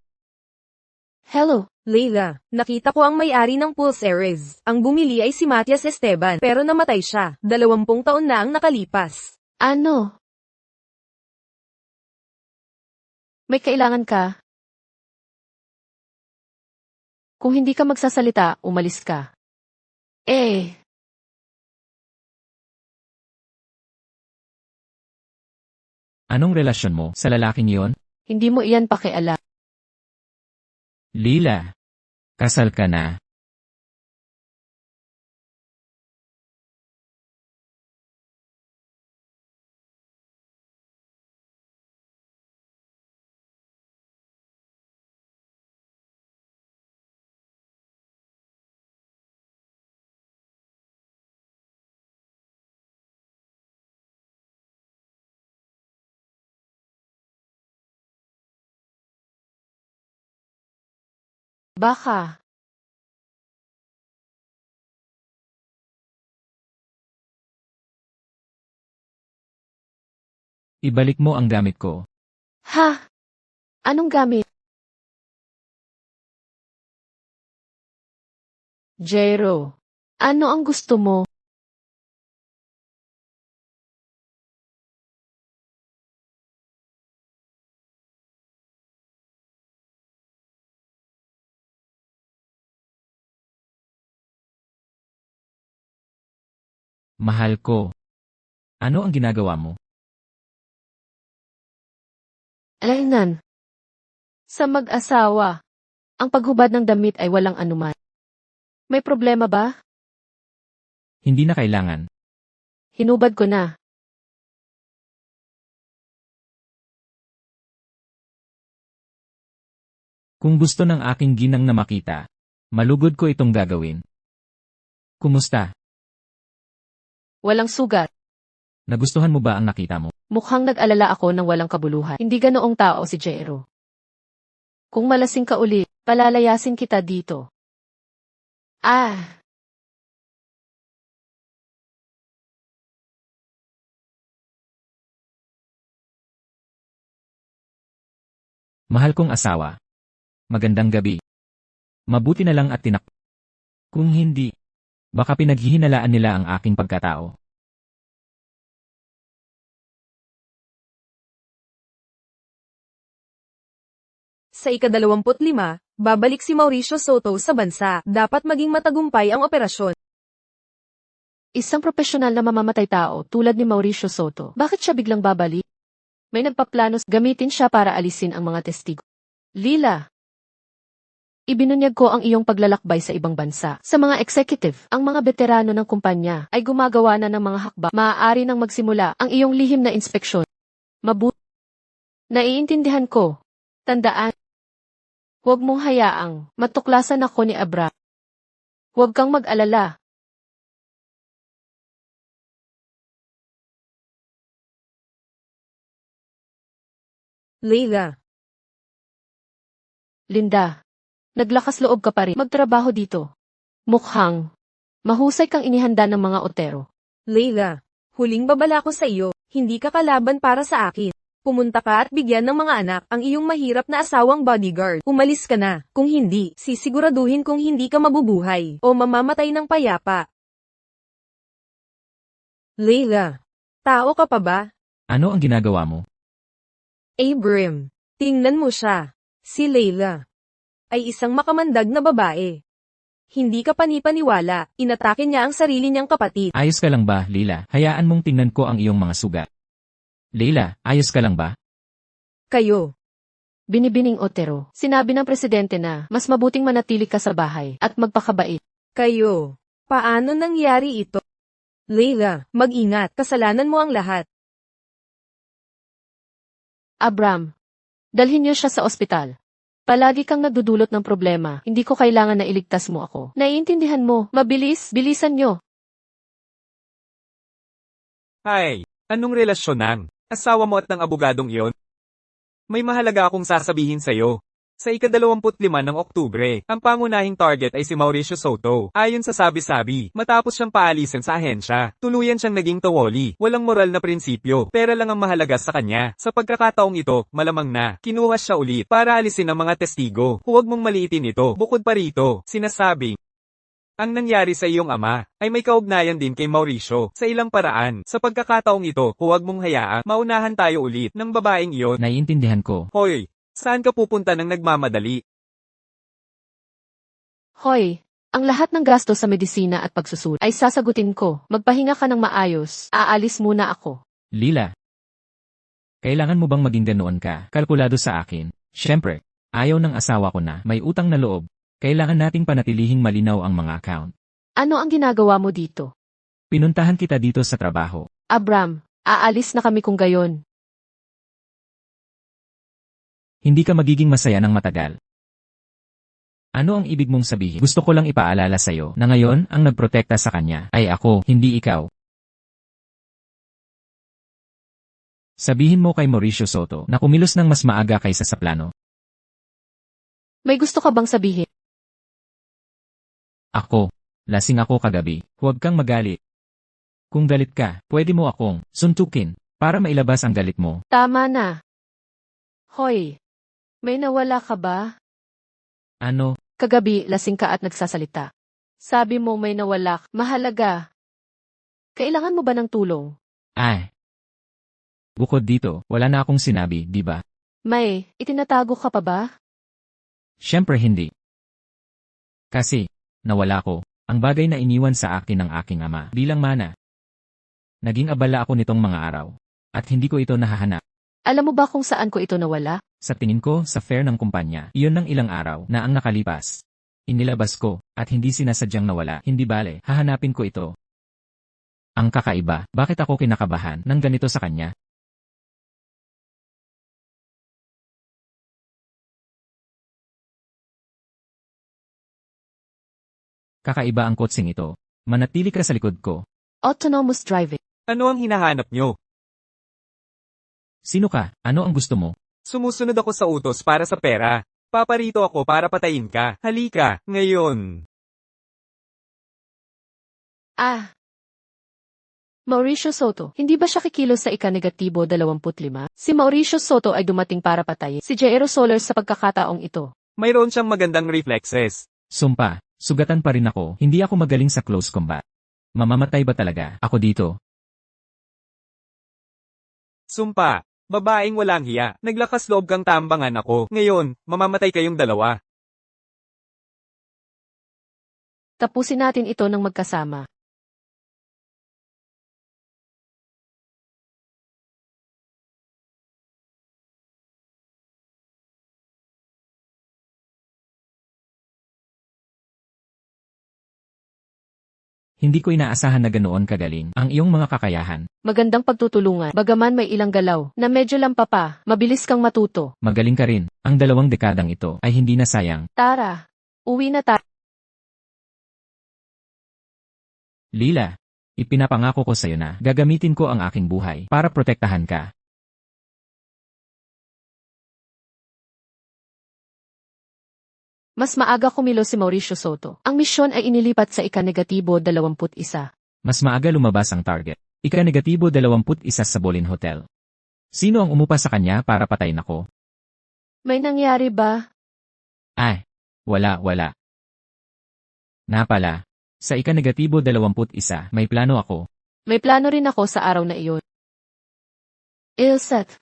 Hello. Leila, nakita ko ang may-ari ng Pulse Ares. Ang bumili ay si Matias Esteban, pero namatay siya. 20 taon na ang nakalipas. Ano? May kailangan ka? Kung hindi ka magsasalita, umalis ka. Anong relasyon mo sa lalaking iyon? Hindi mo iyan pakialam. Lila. Kasal ka na. Baka. Ibalik mo ang gamit ko. Ha? Anong gamit? Jero. Ano ang gusto mo? Mahal ko. Ano ang ginagawa mo? Alainan. Sa mag-asawa, ang paghubad ng damit ay walang anuman. May problema ba? Hindi na kailangan. Hinubad ko na. Kung gusto ng aking ginang na makita, malugod ko itong gagawin. Kumusta? Walang sugat. Nagustuhan mo ba ang nakita mo? Mukhang nag-alala ako ng walang kabuluhan. Hindi ganoong tao si Jero. Kung malasing ka ulit, palalayasin kita dito. Mahal kong asawa. Magandang gabi. Mabuti na lang at tinak. Kung hindi, baka pinaghihinalaan nila ang aking pagkatao. Sa ika-25, babalik si Mauricio Soto sa bansa. Dapat maging matagumpay ang operasyon. Isang profesional na mamamatay tao tulad ni Mauricio Soto. Bakit siya biglang babalik? May nagpaplanos gamitin siya para alisin ang mga testigo. Lila. Ibinunyag ko ang iyong paglalakbay sa ibang bansa. Sa mga executive, ang mga veterano ng kumpanya ay gumagawa na ng mga hakba. Maaari nang magsimula ang iyong lihim na inspeksyon. Mabuti. Naiintindihan ko. Tandaan. Huwag mong hayaang matuklasan ako ni Abra. Huwag kang mag-alala. Leila. Linda. Naglakas loob ka pa rin magtrabaho dito. Mukhang mahusay kang inihanda ng mga Otero. Leila. Huling babala ko sa iyo, hindi ka kalaban para sa akin. Pumunta ka at bigyan ng mga anak ang iyong mahirap na asawang bodyguard. Umalis ka na. Kung hindi, sisiguraduhin kung hindi ka mabubuhay o mamamatay ng payapa. Leila. Tao ka pa ba? Ano ang ginagawa mo? Abram. Tingnan mo siya. Si Leila ay isang makamandag na babae. Hindi ka panipaniwala, inatake niya ang sarili niyang kapatid. Ayos ka lang ba, Leila? Hayaan mong tingnan ko ang iyong mga sugat. Leila, ayos ka lang ba? Kayo. Binibining Otero. Sinabi ng presidente na mas mabuting manatili ka sa bahay at magpakabait. Kayo. Paano nangyari ito? Leila, mag-ingat, kasalanan mo ang lahat. Abram. Dalhin niyo siya sa ospital. Palagi kang nagdudulot ng problema. Hindi ko kailangan na iligtas mo ako. Naiintindihan mo. Mabilis, bilisan niyo. Hay, anong relasyon ng asawa mo at ng abogadong iyon? May mahalaga akong sasabihin sa'yo. Sa ika-25 ng Oktubre, ang pangunahing target ay si Mauricio Soto. Ayon sa sabi-sabi, matapos siyang paalisin sa ahensya, tuluyan siyang naging tawoli, walang moral na prinsipyo, pera lang ang mahalaga sa kanya. Sa pagkakataong ito, malamang na, kinuha siya ulit para alisin ang mga testigo. Huwag mong maliitin ito. Bukod pa rito, sinasabing, ang nangyari sa iyong ama ay may kaugnayan din kay Mauricio sa ilang paraan. Sa pagkakataong ito, huwag mong hayaan, maunahan tayo ulit ng babaeng iyon. Naiintindihan ko. Hoy, saan ka pupunta ng nagmamadali? Hoy, ang lahat ng gasto sa medisina at pagsusulit ay sasagutin ko. Magpahinga ka ng maayos. Aalis muna ako. Lila. Kailangan mo bang maging ganoon ka, kalkulado sa akin? Siyempre, ayaw ng asawa ko na may utang na loob. Kailangan nating panatilihing malinaw ang mga account. Ano ang ginagawa mo dito? Pinuntahan kita dito sa trabaho. Abram, aalis na kami kung gayon. Hindi ka magiging masaya ng matagal. Ano ang ibig mong sabihin? Gusto ko lang ipaalala sa'yo na ngayon ang nagprotekta sa kanya ay ako, hindi ikaw. Sabihin mo kay Mauricio Soto na kumilos ng mas maaga kaysa sa plano. May gusto ka bang sabihin? Ako, lasing ako kagabi. Huwag kang magalit. Kung galit ka, pwede mo akong suntukin para mailabas ang galit mo. Tama na. Hoy, may nawala ka ba? Ano? Kagabi, lasing ka at nagsasalita. Sabi mo may nawala, mahalaga. Kailangan mo ba ng tulong? Ay. Bukod dito, wala na akong sinabi, di ba? May, itinatago ka pa ba? Siyempre hindi. Kasi, nawala ko, ang bagay na iniwan sa akin ng aking ama bilang mana. Naging abala ako nitong mga araw, at hindi ko ito nahahanap. Alam mo ba kung saan ko ito nawala? Sa tingin ko, sa fair ng kumpanya, iyon ng ilang araw na ang nakalipas. Inilabas ko, at hindi sinasadyang nawala, hindi bale, hahanapin ko ito. Ang kakaiba, bakit ako kinakabahan ng ganito sa kanya? Kakaiba ang kotseng ito. Manatili ka sa likod ko. Autonomous driving. Ano ang hinahanap nyo? Sino ka? Ano ang gusto mo? Sumusunod ako sa utos para sa pera. Paparito ako para patayin ka. Halika, ngayon. Mauricio Soto, hindi ba siya kikilos sa ika-25? Si Mauricio Soto ay dumating para patayin si Jairo Soler sa pagkakataong ito. Mayroon siyang magandang reflexes. Sumpa, sugatan pa rin ako, hindi ako magaling sa close combat. Mamamatay ba talaga ako dito? Sumpa, babaeng walang hiya, naglakas loob kang tambangan ako. Ngayon, mamamatay kayong dalawa. Tapusin natin ito ng magkasama. Hindi ko inaasahan na ganoon kagaling ang iyong mga kakayahan. Magandang pagtutulungan, bagaman may ilang galaw na medyo lampa pa, mabilis kang matuto. Magaling ka rin. Ang 2 dekadang ito ay hindi na sayang. Tara, uwi na tayo. Lila, ipinapangako ko sa'yo na gagamitin ko ang aking buhay para protektahan ka. Mas maaga kumilos si Mauricio Soto. Ang misyon ay inilipat sa ika-21. Mas maaga lumabas ang target. Ika-21 sa Bolin Hotel. Sino ang umupa sa kanya para patayin ako? May nangyari ba? Ay, wala. Napala, sa ika-21 may plano ako. May plano rin ako sa araw na iyon. Ilseth,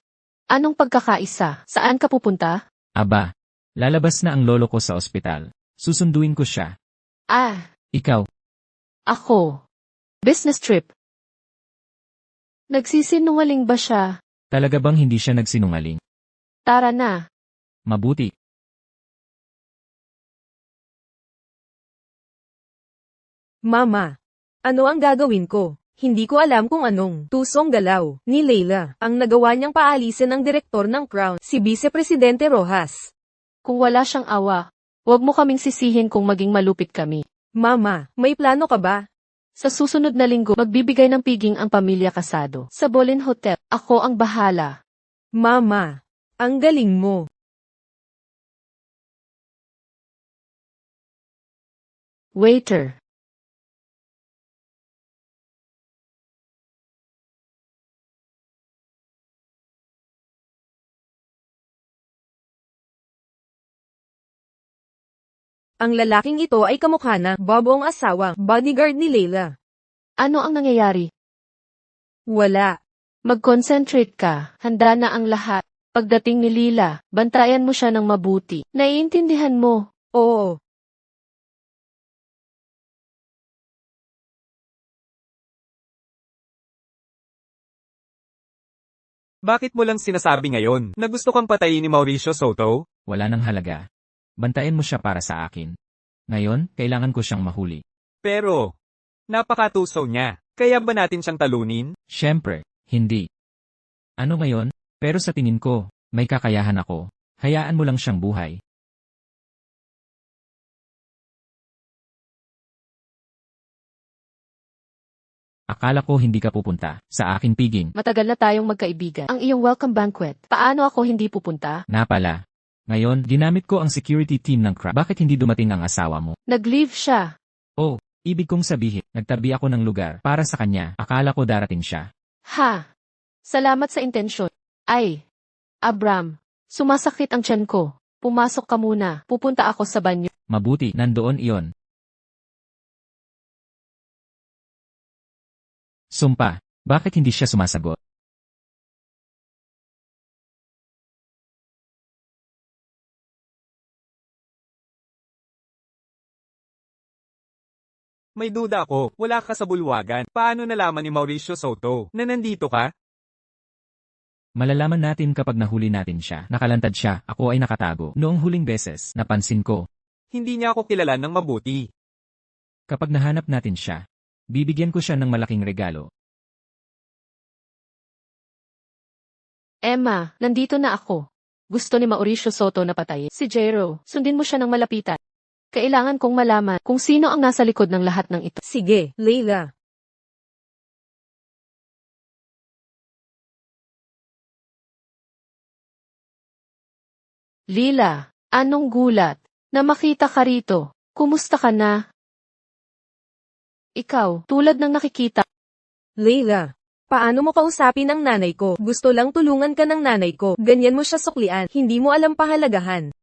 anong pagkakaisa? Saan ka pupunta? Aba, lalabas na ang lolo ko sa ospital. Susunduin ko siya. Ikaw, Ako. Business trip. Nagsisinungaling ba siya? talaga bang hindi siya nagsinungaling? Tara na. Mabuti. Mama, ano ang gagawin ko? Hindi ko alam kung anong tusong galaw ni Leila ang nagawa niyang paalisin ng direktor ng Crown, si Vice Presidente Rojas. Kung wala siyang awa, huwag mo kaming sisihin kung maging malupit kami. Mama, may plano ka ba? Sa susunod na linggo, magbibigay ng piging ang pamilya Casado. Sa Bolin Hotel, ako ang bahala. Mama, ang galing mo. Waiter. Ang lalaking ito ay kamukha na Bob ang asawang bodyguard ni Leila. Ano ang nangyayari? Wala. Mag-concentrate ka. Handa na ang lahat. Pagdating ni Lila, bantayan mo siya ng mabuti. Naiintindihan mo. Oo. Bakit mo lang sinasabi ngayon na gusto kang patayin ni Mauricio Soto? Wala nang halaga. Bantayan mo siya para sa akin. Ngayon, kailangan ko siyang mahuli. Pero, napakatuso niya. Kaya ba natin siyang talunin? Siyempre, hindi. Ano ngayon? Pero sa tingin ko, may kakayahan ako. Hayaan mo lang siyang buhay. Akala ko hindi ka pupunta sa aking piging. Matagal na tayong magkaibigan. Ang iyong welcome banquet. Paano ako hindi pupunta? Na pala. Ngayon, ginamit ko ang security team ng crab. Bakit hindi dumating ang asawa mo? Nag-leave siya. Oh, ibig kong sabihin, nagtabi ako ng lugar para sa kanya. Akala ko darating siya. Ha? Salamat sa intensyon. Ay, Abram, sumasakit ang tiyan ko. Pumasok ka muna. Pupunta ako sa banyo. Mabuti, nandoon iyon. Sumpa, bakit hindi siya sumasagot? May duda ako, wala ka sa bulwagan. Paano nalaman ni Mauricio Soto na nandito ka? Malalaman natin kapag nahuli natin siya. Nakalantad siya, ako ay nakatago. Noong huling beses, napansin ko. Hindi niya ako kilala ng mabuti. Kapag nahanap natin siya, bibigyan ko siya ng malaking regalo. Emma, nandito na ako. Gusto ni Mauricio Soto na patayin si Jairo. Sundin mo siya ng malapitan. Kailangan kong malaman kung sino ang nasa likod ng lahat ng ito. Sige, Leila. Lila, anong gulat? Na makita ka rito. Kumusta ka na? Ikaw, tulad ng nakikita. Leila. Paano mo kausapin ang nanay ko? Gusto lang tulungan ka ng nanay ko. Ganyan mo siya suklian. Hindi mo alam pahalagahan.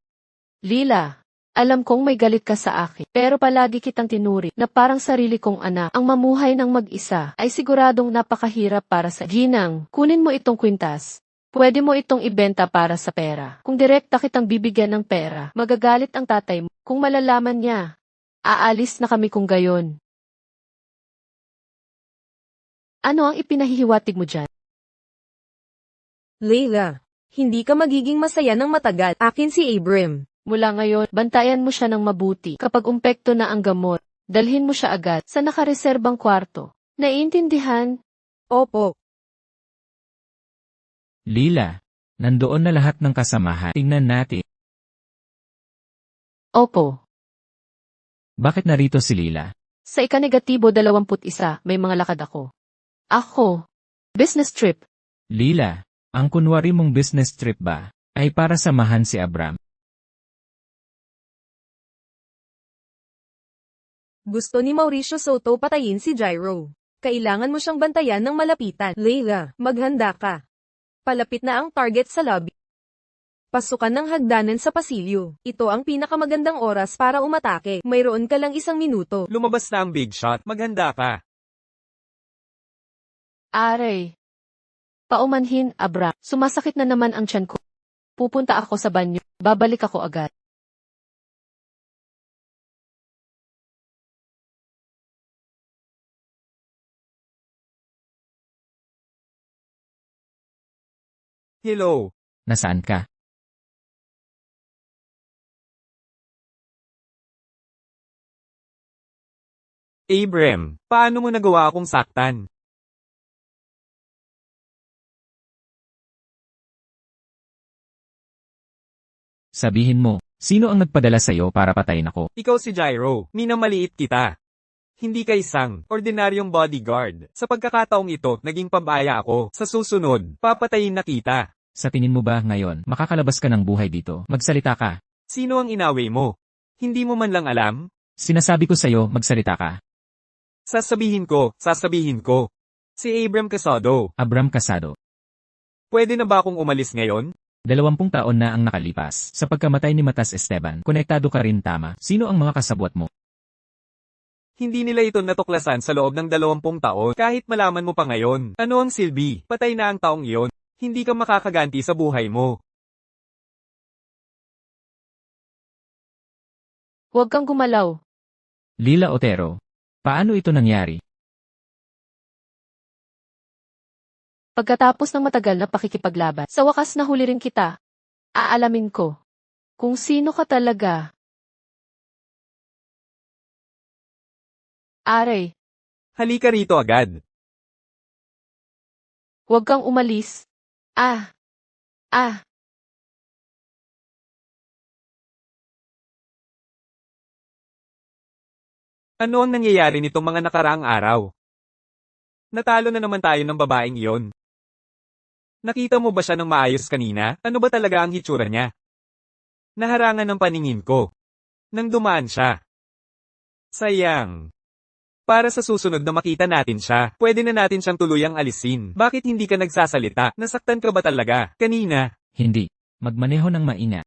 Lila, alam kong may galit ka sa akin, pero palagi kitang tinuri na parang sarili kong anak. Ang mamuhay ng mag-isa ay siguradong napakahirap para sa Ginang. Kunin mo itong kwintas. Pwede mo itong ibenta para sa pera. Kung direkta kitang bibigyan ng pera, magagalit ang tatay mo. Kung malalaman niya, aalis na kami kung gayon. Ano ang ipinahihiwatig mo dyan? Leila. Hindi ka magiging masaya ng matagal. Akin si Abram. Mula ngayon, bantayan mo siya ng mabuti. Kapag umpekto na ang gamot, dalhin mo siya agad sa nakareserbang kwarto. Naiintindihan? Opo. Lila, nandoon na lahat ng kasamahan. Tingnan natin. Opo. Bakit narito si Lila? Sa ika-21, may mga lakad ako. Ako. Business trip. Lila, ang kunwari mong business trip ba, ay para samahan si Abram. Gusto ni Mauricio Soto patayin si Jairo. Kailangan mo siyang bantayan ng malapitan. Leila, maghanda ka. Palapit na ang target sa lobby. Pasukan ng hagdanan sa pasilyo. Ito ang pinakamagandang oras para umatake. Mayroon ka lang 1 minuto. Lumabas na ang big shot. Maghanda ka. Aray. Paumanhin, Abra. Sumasakit na naman ang tiyan ko. Pupunta ako sa banyo. Babalik ako agad. Hello. Nasaan ka? Abram, paano mo nagawa akong saktan? Sabihin mo, sino ang nagpadala sa'yo para patayin ako? Ikaw si Jairo. Minamaliit kita. Hindi ka isang ordinaryong bodyguard. Sa pagkakataong ito, naging pabaya ako. Sa susunod, papatayin na kita. Sa tingin mo ba ngayon, makakalabas ka ng buhay dito? Magsalita ka. Sino ang inaway mo? Hindi mo man lang alam? Sinasabi ko sa'yo, magsalita ka. Sasabihin ko. Si Abram Casado. Abram Casado. Pwede na ba akong umalis ngayon? 20 taon na ang nakalipas. Sa pagkamatay ni Matas Esteban, konektado ka rin tama. Sino ang mga kasabwat mo? Hindi nila ito natuklasan sa loob ng 20 taon. Kahit malaman mo pa ngayon. Ano ang silbi? Patay na ang taong iyon. Hindi ka makakaganti sa buhay mo. Huwag kang gumalaw. Lila Otero. Paano ito nangyari? Pagkatapos ng matagal na pakikipaglaban, sa wakas nahuli rin kita. Aalamin ko kung sino ka talaga. Aray, Halika rito agad. huwag kang umalis. Ah, ah. Ano ang nangyayari nitong mga nakaraang araw? Natalo na naman tayo ng babaeng iyon. Nakita mo ba siya ng maayos kanina? Ano ba talaga ang hitsura niya? Naharangan ng paningin ko. Nang dumaan siya. Sayang. Para sa susunod na makita natin siya, pwede na natin siyang tuluyang alisin. Bakit hindi ka nagsasalita? Nasaktan ka ba talaga? Kanina. Hindi. Magmaneho ng maingat.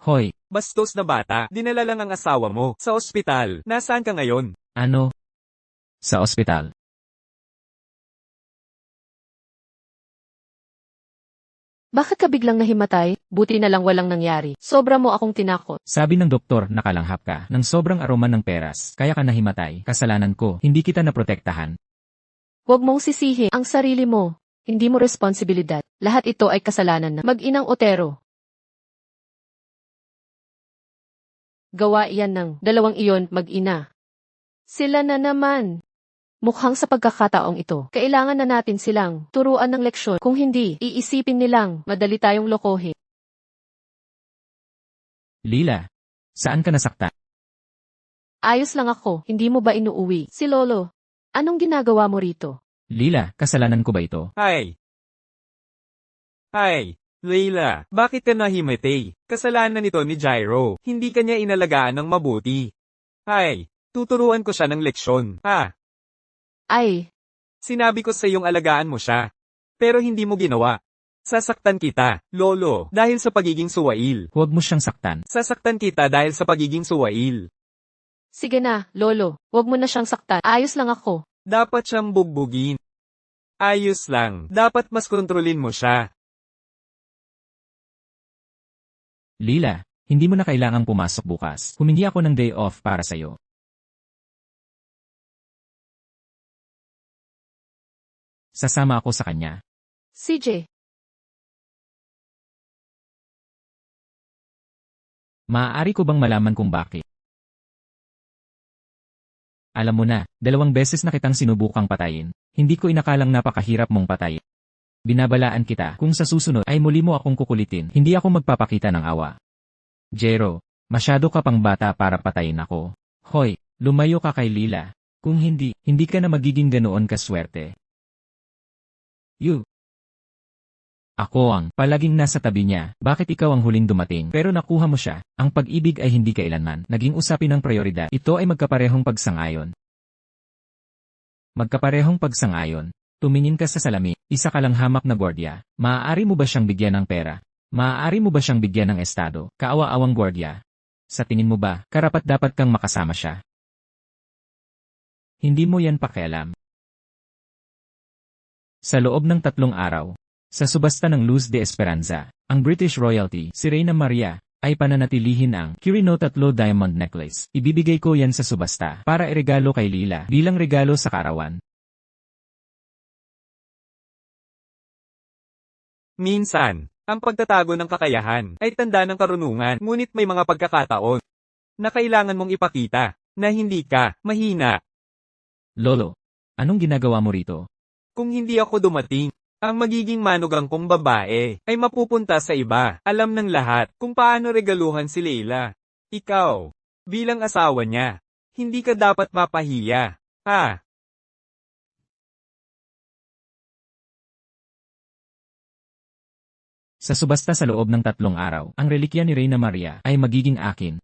Hoy, Bastos na bata, dinala lang ang asawa mo sa ospital. Nasaan ka ngayon? ano? Sa ospital. Bakit ka biglang nahimatay? Buti na lang walang nangyari. Sobra mo akong tinakot. Sabi ng doktor, nakalanghap ka ng sobrang aroma ng peras, kaya ka nahimatay. Kasalanan ko, hindi kita naprotektahan. Huwag mong sisihin ang sarili mo. Hindi mo responsibilidad. Lahat ito ay kasalanan na mag-inang Otero. Gawa iyan ng dalawang iyon mag-ina. Sila na naman. Mukhang sa pagkakataong ito, kailangan na natin silang turuan ng leksyon. Kung hindi, iisipin nilang madali tayong lokohin. Lila, saan ka nasaktan? Ayos lang ako, hindi mo ba inuuwi? Si Lolo, anong ginagawa mo rito? Lila, kasalanan ko ba ito? Hi. Hi. Leila, bakit ka nahimatay? Kasalanan nito ni Gyro. Hindi kanya inalagaan ng mabuti. Hi. Tuturuan ko siya ng leksyon. Ay, Sinabi ko sa iyong alagaan mo siya. Pero hindi mo ginawa. Sasaktan kita, Lolo, dahil sa pagiging suwail. Huwag mo siyang saktan. Sasaktan kita dahil sa pagiging suwail. sige na, Lolo, huwag mo na siyang saktan. Ayos lang ako. Dapat siyang bugbugin. Ayos lang. Dapat mas kontrolin mo siya. Lila, hindi mo na kailangang pumasok bukas. Humingi ako ng day off para sa'yo. Sasama ako sa kanya. CJ, Maaari ko bang malaman kung bakit? Alam mo na, 2 beses na kitang sinubukang patayin. Hindi ko inakalang napakahirap mong patayin. Binabalaan kita, kung sa susunod ay muli mo akong kukulitin, hindi ako magpapakita ng awa. Jero, masyado ka pang bata para patayin ako. Hoy, lumayo ka kay Lila. Kung hindi, hindi ka na magiging ganoon kaswerte. Ako ang palaging nasa tabi niya. Bakit ikaw ang huling dumating? Pero nakuha mo siya. Ang pag-ibig ay hindi kailanman naging usapin ng prioridad. Ito ay magkaparehong pagsangayon. Magkaparehong pagsangayon. Tumingin ka sa salamin. Isa ka lang hamak na gwardiya. Maaari mo ba siyang bigyan ng pera? Maaari mo ba siyang bigyan ng estado? Kaawa-awang gwardiya. Sa tingin mo ba, karapat-dapat kang makasama siya? Hindi mo yan pakialam. Sa loob ng 3 araw, sa subasta ng Luz de Esperanza, ang British royalty, si Reyna Maria, ay pananatilihin ang Kirino 3 Diamond Necklace. Ibibigay ko yan sa subasta para iregalo kay Lila bilang regalo sa karawan. Minsan, ang pagtatago ng kakayahan ay tanda ng karunungan, ngunit may mga pagkakataon na kailangan mong ipakita na hindi ka mahina. Lolo, anong ginagawa mo rito? Kung hindi ako dumating, ang magiging manugang kong babae ay mapupunta sa iba. Alam ng lahat kung paano regaluhan si Leila. Ikaw, bilang asawa niya, hindi ka dapat mapahiya. Sa subasta sa loob ng 3 araw, ang relikya ni Reyna Maria ay magiging akin.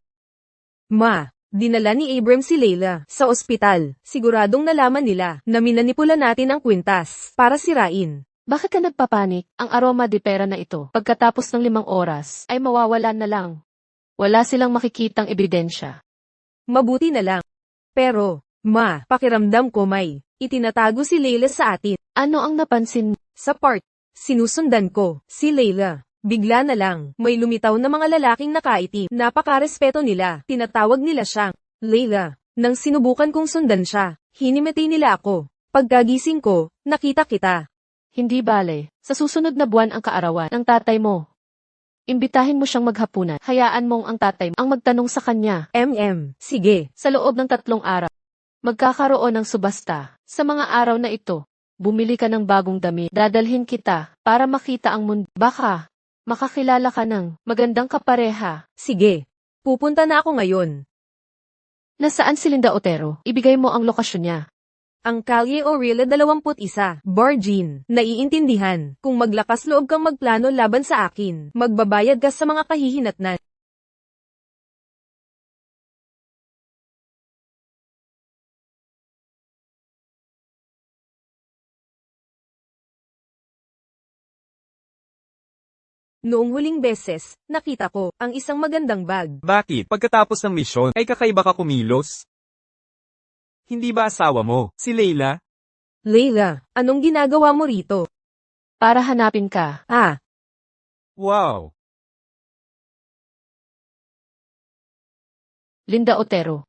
Ma, dinala ni Abram si Leila sa ospital. Siguradong nalaman nila na minanipula natin ang kwintas para sirain. bakit ka nagpapanik? Ang aroma de pera na ito, pagkatapos ng 5 oras, ay mawawalan na lang. Wala silang makikitang ebidensya. Mabuti na lang. Pero, ma, pakiramdam ko may itinatago si Leila sa atin. Ano ang napansin mo? Sa part, sinusundan ko si Leila. Bigla na lang, may lumitaw na mga lalaking nakaitim. Napakarespeto nila. Tinatawag nila siyang Leila. Nang sinubukan kong sundan siya, hinimatay nila ako. Pagkagising ko, nakita kita. Hindi bale. Sa susunod na buwan ang kaarawan ng tatay mo. Imbitahin mo siyang maghapunan. Hayaan mong ang tatay ang magtanong sa kanya. Sige. Sa loob ng 3 araw, magkakaroon ng subasta. Sa mga araw na ito, bumili ka ng bagong damit. Dadalhin kita para makita ang mundo. Baka, makakilala ka ng magandang kapareha. Sige. Pupunta na ako ngayon. Nasaan si Linda Otero? Ibigay mo ang lokasyon niya. Ang Calle Orilla 21, Bargin. Naiintindihan, kung maglakas loob kang magplano laban sa akin, magbabayad ka sa mga kahihinatnan. Noong huling beses, nakita ko ang isang magandang bag. Bakit? Pagkatapos ng misyon, ay kakaiba ka kumilos? Hindi ba asawa mo, si Leila? Leila, anong ginagawa mo rito? Para hanapin ka. Wow! Linda Otero.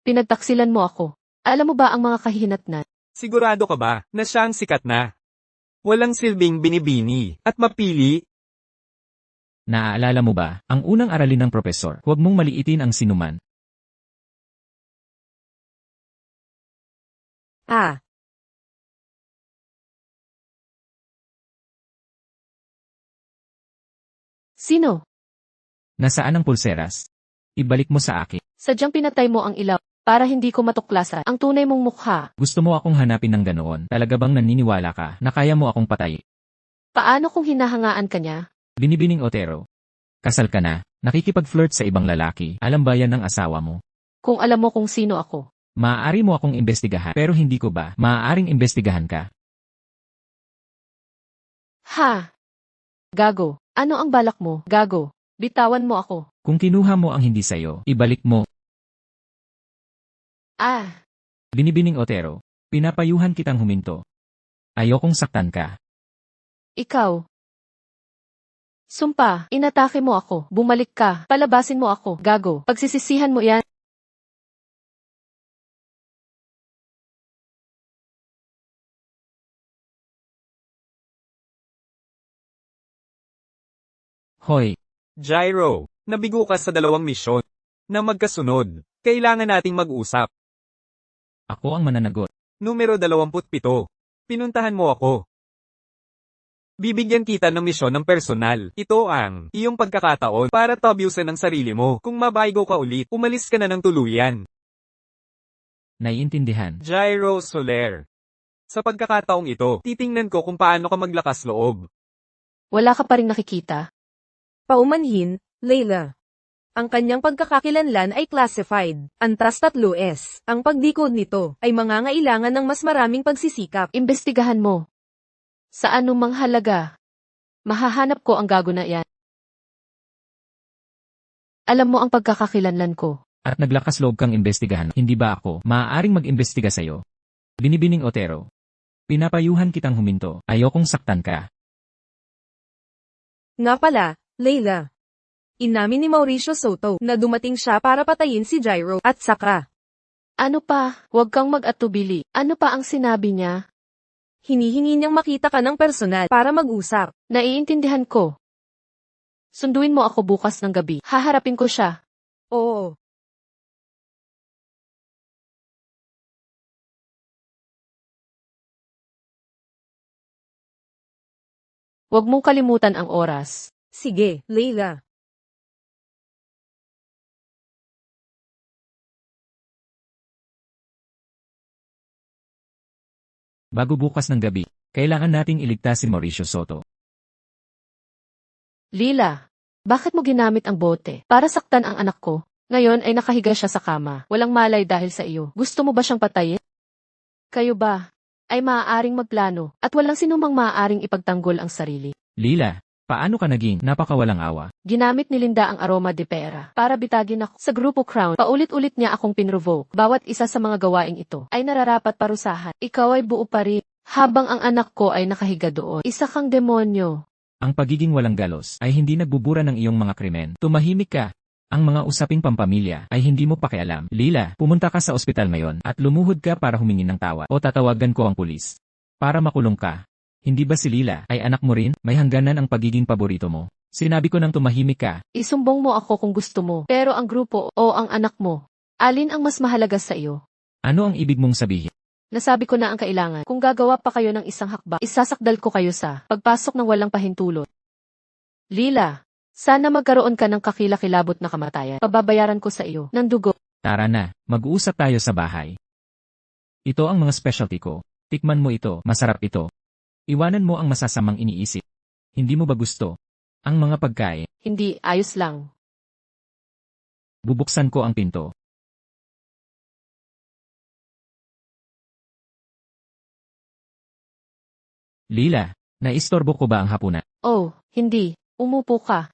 Pinagtaksilan mo ako. Alam mo ba ang mga kahihinatnan? Sigurado ka ba, na siya ang sikat na? Walang silbing binibini, at mapili? Naaalala mo ba, ang unang aralin ng propesor, huwag mong maliitin ang sinuman. Sino? Nasaan ang pulseras? Ibalik mo sa akin. Sadyang pinatay mo ang ilaw para hindi ko matuklasan ang tunay mong mukha. Gusto mo akong hanapin ng ganoon? Talaga bang naniniwala ka na kaya mo akong patay? Paano kung hinahangaan ka niya? Binibining Otero. Kasal ka na, nakikipag-flirt sa ibang lalaki, alam ba yan ng asawa mo? Kung alam mo kung sino ako. Maaari mo akong imbestigahan, pero hindi ko ba maaaring imbestigahan ka? Ha? Gago. Ano ang balak mo? Gago. Bitawan mo ako. Kung kinuha mo ang hindi sayo, ibalik mo. Binibining Otero. Pinapayuhan kitang huminto. Ayokong saktan ka. Ikaw. Sumpa, inatake mo ako. Bumalik ka. Palabasin mo ako. Gago. Pagsisisihan mo yan. Hoy, Gyro, nabigo ka sa 2 misyon. Na magkasunod, kailangan nating mag-usap. ako ang mananagot. Numero 27. Pinuntahan mo ako. Bibigyan kita ng misyon ng personal. Ito ang iyong pagkakataon para tabyusan ang sarili mo. Kung mabaygo ka ulit, umalis ka na ng tuluyan. Naiintindihan. Gyro Soler. Sa pagkakataong ito, titingnan ko kung paano ka maglakas loob. Wala ka pa rin nakikita. Paumanhin, Leila. Ang kanyang pagkakakilanlan ay classified. Antras 3S. Ang pagdikod nito ay mangangailangan ng mas maraming pagsisikap. Imbestigahan mo. Sa anumang halaga. Mahahanap ko ang gago na yan. Alam mo ang pagkakakilanlan ko. At naglakas loob kang imbestigahan, hindi ba ako maaaring mag-imbestiga sa'yo? Binibining Otero. Pinapayuhan kitang huminto, ayokong saktan ka. Nga pala, Leila. Inamin ni Mauricio Soto na dumating siya para patayin si Gyro at saka. Ano pa? Huwag kang mag-atubili. Ano pa ang sinabi niya? Hinihingi niyang makita ka ng personal para mag-usap. Naiintindihan ko. Sunduin mo ako bukas ng gabi. Haharapin ko siya. Oo. Huwag mong kalimutan ang oras. Sige, Leila. Bago bukas ng gabi, kailangan nating iligtas si Mauricio Soto. Lila, bakit mo ginamit ang bote para saktan ang anak ko? Ngayon ay nakahiga siya sa kama. Walang malay dahil sa iyo. Gusto mo ba siyang patayin? Kayo ba ay maaaring magplano at walang sinumang maaaring ipagtanggol ang sarili? Lila, paano ka naging napakawalang awa? Ginamit ni Linda ang aroma de pera para bitagin ako sa grupo Crown. Paulit-ulit niya akong pinrovoke. Bawat isa sa mga gawaing ito ay nararapat parusahan. Ikaw ay buo pa rin. Habang ang anak ko ay nakahiga doon. Isa kang demonyo. Ang pagiging walang galos ay hindi nagbubura ng iyong mga krimen. Tumahimik ka. Ang mga usaping pampamilya ay hindi mo pakialam. Lila, pumunta ka sa ospital ngayon at lumuhod ka para humingi ng tawad o tatawagan ko ang pulis. Para makulong ka. Hindi ba si Lila ay anak mo rin? May hangganan ang pagiging paborito mo. Sinabi ko nang tumahimik ka. Isumbong mo ako kung gusto mo, pero ang grupo o ang anak mo, alin ang mas mahalaga sa iyo? Ano ang ibig mong sabihin? Nasabi ko na ang kailangan. Kung gagawa pa kayo ng isang hakbang, isasakdal ko kayo sa pagpasok ng walang pahintulot. Lila, sana magkaroon ka ng kakilakilabot na kamatayan. Pababayaran ko sa iyo ng dugo. Tara na, mag-uusap tayo sa bahay. Ito ang mga specialty ko. Tikman mo ito, masarap ito. Iwanan mo ang masasamang iniisip. Hindi mo ba gusto? Ang mga pagkain. Hindi, ayos lang. Bubuksan ko ang pinto. Lila, naistorbo ko ba ang hapunan? Oh, hindi. Umupo ka.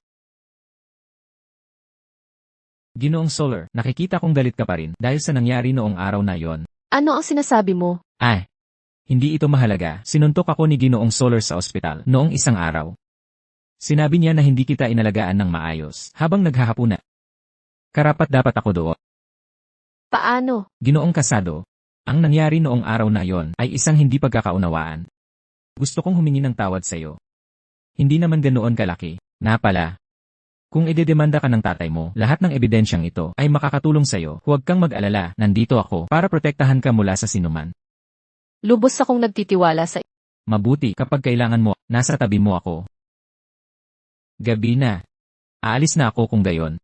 Ginoong Solar, nakikita kong galit ka pa rin dahil sa nangyari noong araw na yon. Ano ang sinasabi mo? Ay, hindi ito mahalaga. Sinuntok ako ni Ginoong Solar sa ospital noong isang araw. Sinabi niya na hindi kita inalagaan ng maayos habang naghahapuna. Karapat dapat ako doon. Paano? Ginoong Kasado, ang nangyari noong araw na yon ay isang hindi pagkakaunawaan. Gusto kong humingi ng tawad sa iyo. Hindi naman ganoon kalaki, na pala. Kung idedemanda ka ng tatay mo, lahat ng ebidensyang ito ay makakatulong sa iyo. Huwag kang mag-alala, nandito ako para protektahan ka mula sa sinuman. Lubos akong nagtitiwala sa Mabuti kapag kailangan mo, nasa tabi mo ako. Gabi na. Aalis na ako kung gayon.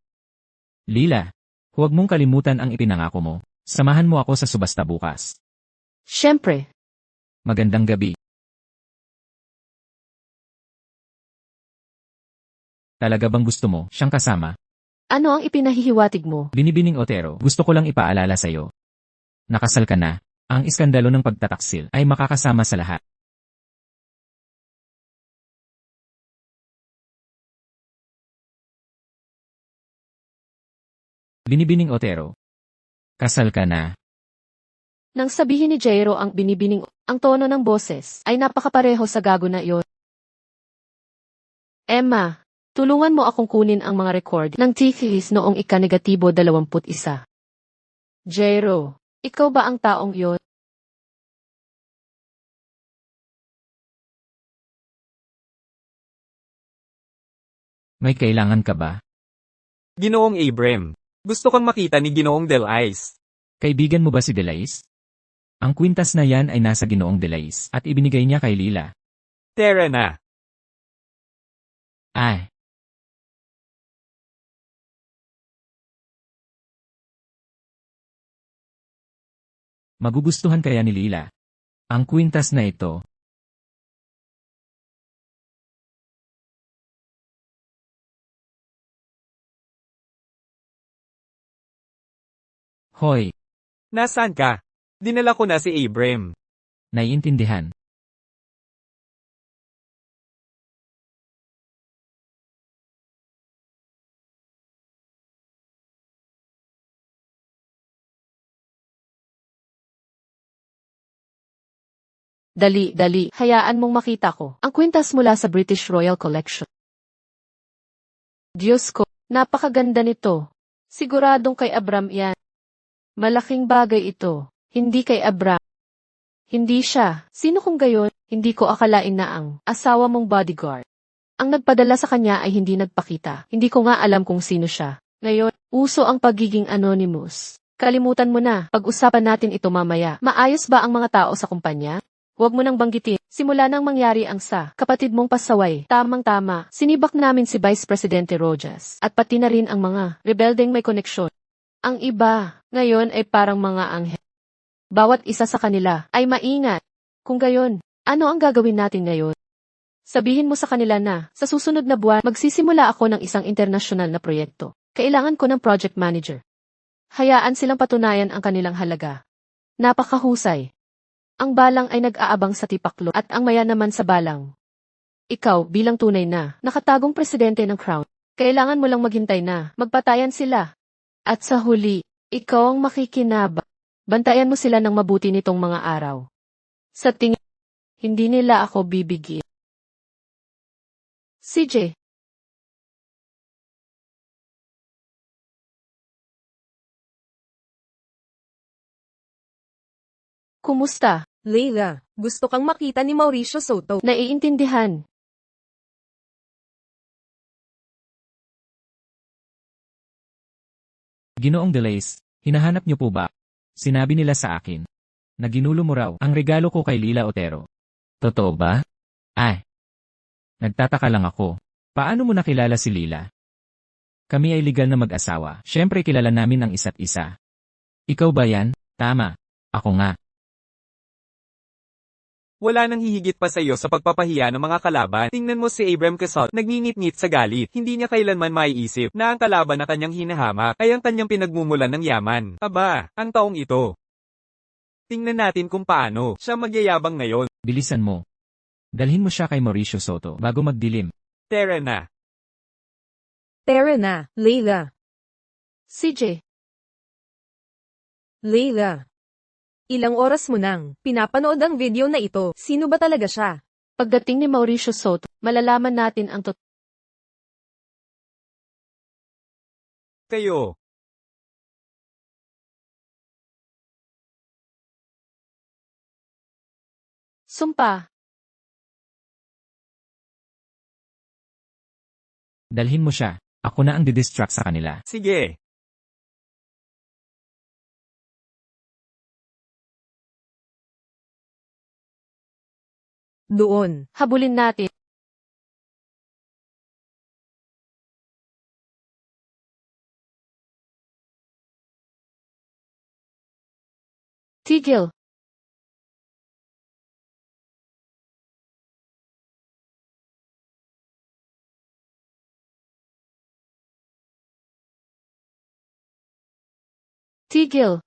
Lila, huwag mong kalimutan ang ipinangako mo. Samahan mo ako sa subasta bukas. Siyempre. Magandang gabi. Talaga bang gusto mo siyang kasama? Ano ang ipinahihiwatig mo? Binibining Otero, gusto ko lang ipaalala sa iyo. Nakasal ka na. Ang iskandalo ng pagtataksil ay makakasama sa lahat. Binibining Otero. Kasal ka na. Nang sabihin ni Jairo ang binibining, ang tono ng boses ay napakapareho sa gago na iyon. Emma, tulungan mo akong kunin ang mga record ng tikilis noong ika-21. Jairo, ikaw ba ang taong iyon? May kailangan ka ba? Ginoong Abram. Gusto kang makita ni Ginoong Delais. Kaibigan mo ba si Delais? Ang kwintas na yan ay nasa Ginoong Delais at ibinigay niya kay Lila. Tara na. Ay. Magugustuhan kaya ni Lila ang kwintas na ito? Hoy, Nasaan ka? Dinala ko na si Abram. naiintindihan. Dali, dali, hayaan mong makita ko ang kwintas mula sa British Royal Collection. Diyos ko, napakaganda nito. Siguradong kay Abram yan. Malaking bagay ito. Hindi kay Abram. Hindi siya. Sino kung gayon? Hindi ko akalain na ang asawa mong bodyguard. Ang nagpadala sa kanya ay hindi nagpakita. Hindi ko nga alam kung sino siya. Ngayon, uso ang pagiging anonymous. Kalimutan mo na. Pag-usapan natin ito mamaya. Maayos ba ang mga tao sa kumpanya? Huwag mo nang banggitin. Simula nang mangyari ang sa kapatid mong pasaway. Tamang-tama. Sinibak namin si Vice Presidente Rojas. At pati na rin ang mga rebeldeng may koneksyon. Ang iba, ngayon ay parang mga anghel. Bawat isa sa kanila ay maingat. Kung gayon, ano ang gagawin natin ngayon? Sabihin mo sa kanila na, sa susunod na buwan, magsisimula ako ng isang internasyonal na proyekto. Kailangan ko ng project manager. Hayaan silang patunayan ang kanilang halaga. Napakahusay. Ang balang ay nag-aabang sa tipaklo at ang maya naman sa balang. Ikaw, bilang tunay na, nakatagong presidente ng Crown, kailangan mo lang maghintay na, magpatayan sila. At sa huli, ikaw ang makikinabang. Bantayan mo sila ng mabuti nitong mga araw. Sa tingin, hindi nila ako bibigyan. CJ, Kumusta? Leila, gusto kang makita ni Mauricio Soto. Naiintindihan. Ginoong Delays, hinahanap niyo po ba? Sinabi nila sa akin. Na ginulo mo raw ang regalo ko kay Lila Otero. Totoo ba? Ay. Nagtataka lang ako. Paano mo nakilala si Lila? Kami ay legal na mag-asawa. Siyempre kilala namin ang isa't isa. Ikaw ba yan? Tama. Ako nga. Wala nang hihigit pa sa iyo sa pagpapahiya ng mga kalaban. Tingnan mo si Abram Casal, nagngingit-ngit sa galit. Hindi niya kailanman maiisip na ang kalaban na kanyang hinahamak ay ang kanyang pinagmumulan ng yaman. Aba, ang taong ito. Tingnan natin kung paano siya magyayabang ngayon. Bilisan mo. Dalhin mo siya kay Mauricio Soto bago magdilim. Tara na. Tara na, Leila. CJ. Leila. Ilang oras mo nang pinapanood ang video na ito. Sino ba talaga siya? Pagdating ni Mauricio Soto, malalaman natin ang Kayo. sumpa. Dalhin mo siya. Ako na ang didistract sa kanila. Sige. Doon. Habulin natin. Tigil. Tigil.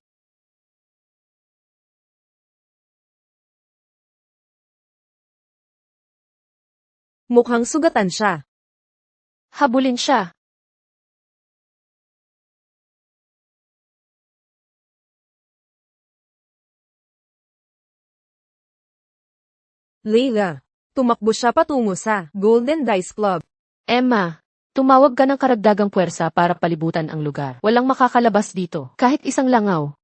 Mukhang sugatan siya. Habulin siya. Leila. Tumakbo siya patungo sa Golden Dice Club. Emma, tumawag ka ng karagdagang puwersa para palibutan ang lugar. Walang makakalabas dito, kahit isang langaw.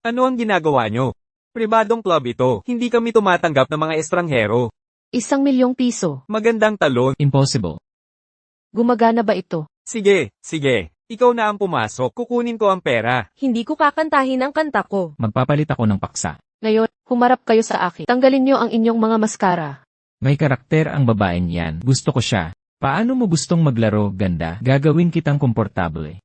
Ano ang ginagawa nyo? Pribadong club ito. Hindi kami tumatanggap ng mga estranghero. ₱1,000,000. Magandang talon. Impossible. Gumagana ba ito? Sige, sige. Ikaw na ang pumasok. Kukunin ko ang pera. Hindi ko kakantahin ang kanta ko. Magpapalit ako ng paksa. Ngayon, humarap kayo sa akin. Tanggalin niyo ang inyong mga maskara. May karakter ang babaeng yan. Gusto ko siya. Paano mo gustong maglaro, ganda? Gagawin kitang komportable.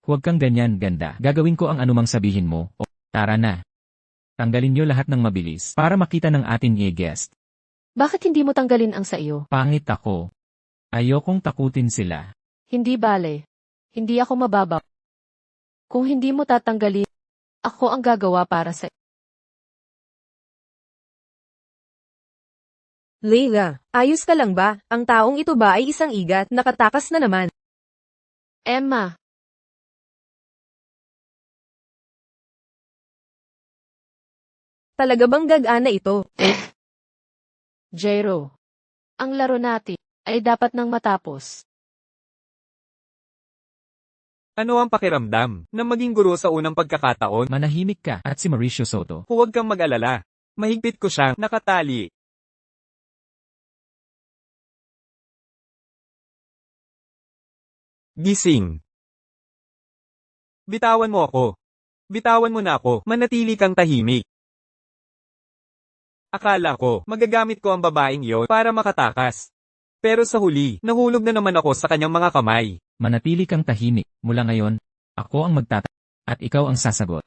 Huwag kang ganyan, ganda. Gagawin ko ang anumang sabihin mo. O, tara na. Tanggalin niyo lahat ng mabilis para makita ng ating guest. Bakit hindi mo tanggalin ang sa iyo? Pangit ako. Ayokong takutin sila. Hindi bale. Hindi ako mababaw. Kung hindi mo tatanggalin, ako ang gagawa para sa Leila, ayos ka lang ba? Ang taong ito ba ay isang igat? Nakatakas na naman. Emma. Talaga bang gagana ito? Jairo. Ang laro natin ay dapat nang matapos. Ano ang pakiramdam na maging guro sa unang pagkakataon? Manahimik ka at si Mauricio Soto. Huwag kang mag-alala. Mahigpit ko siyang nakatali. Gising. Bitawan mo ako. Bitawan mo na ako. Manatili kang tahimik. Akala ko, magagamit ko ang babaeng iyon para makatakas. Pero sa huli, nahulog na naman ako sa kanyang mga kamay. Manatili kang tahimik. Mula ngayon, ako ang at ikaw ang sasagot.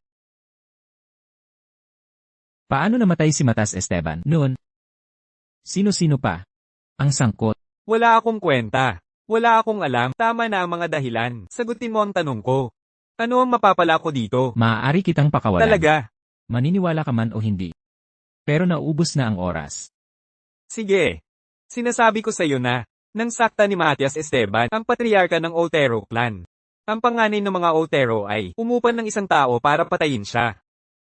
Paano namatay si Matas Esteban noon? Sino-sino pa? Ang sangkot. Wala akong kwenta. Wala akong alam. Tama na ang mga dahilan. Sagutin mo ang tanong ko. Ano ang mapapala ko dito? Maaari kitang pakawalan. Talaga? Maniniwala ka man o hindi. Pero naubos na ang oras. Sige. Sinasabi ko sa iyo na, nang sakta ni Matias Esteban, ang patriarka ng Otero clan. Ang panganay ng mga Otero ay umupan ng isang tao para patayin siya.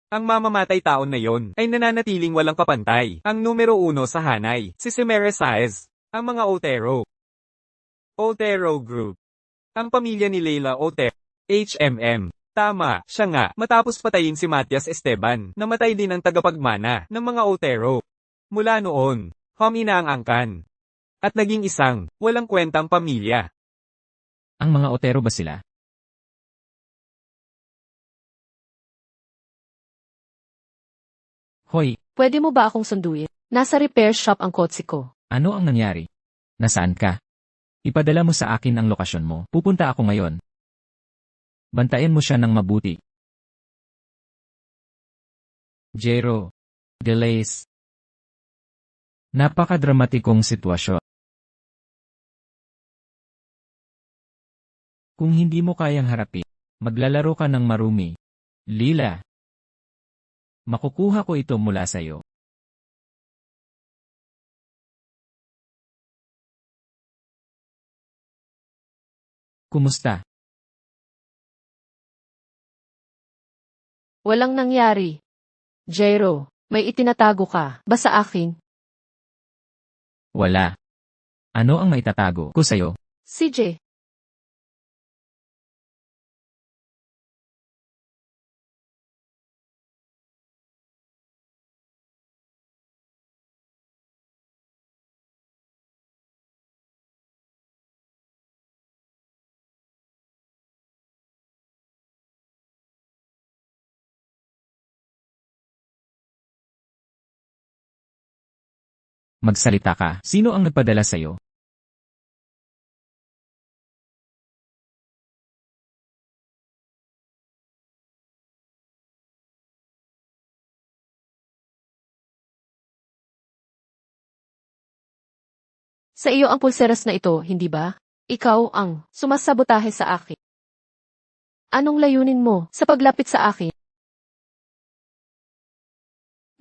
Ang mamamatay taon na yon ay nananatiling walang kapantay. Ang numero 1 sa hanay, si Simere Saez. Ang mga Otero Otero Group. Ang pamilya ni Leila Otero. HMM. Tama, siya nga, matapos patayin si Matias Esteban, namatay din ang tagapagmana ng mga Otero. Mula noon, inaangkan. At naging isang, walang kwentang pamilya. Ang mga Otero ba sila? Hoy, Pwede mo ba akong sunduin? Nasa repair shop ang kotse ko. ano ang nangyari? Nasaan ka? Ipadala mo sa akin ang lokasyon mo. Pupunta ako ngayon. Bantayan mo siya ng mabuti. Jero. Delays. Napakadramatikong sitwasyon. Kung hindi mo kayang harapin, maglalaro ka ng marumi. Lila. Makukuha ko ito mula sa'yo. Kumusta? Walang nangyari. Jairo, may itinatago ka ba sa akin? Wala. Ano ang maitatago ko sa'yo? CJ, Magsalita ka. Sino ang nagpadala sa'yo? sa iyo ang pulseras na ito, hindi ba? Ikaw ang sumasabotahe sa akin. Anong layunin mo sa paglapit sa akin?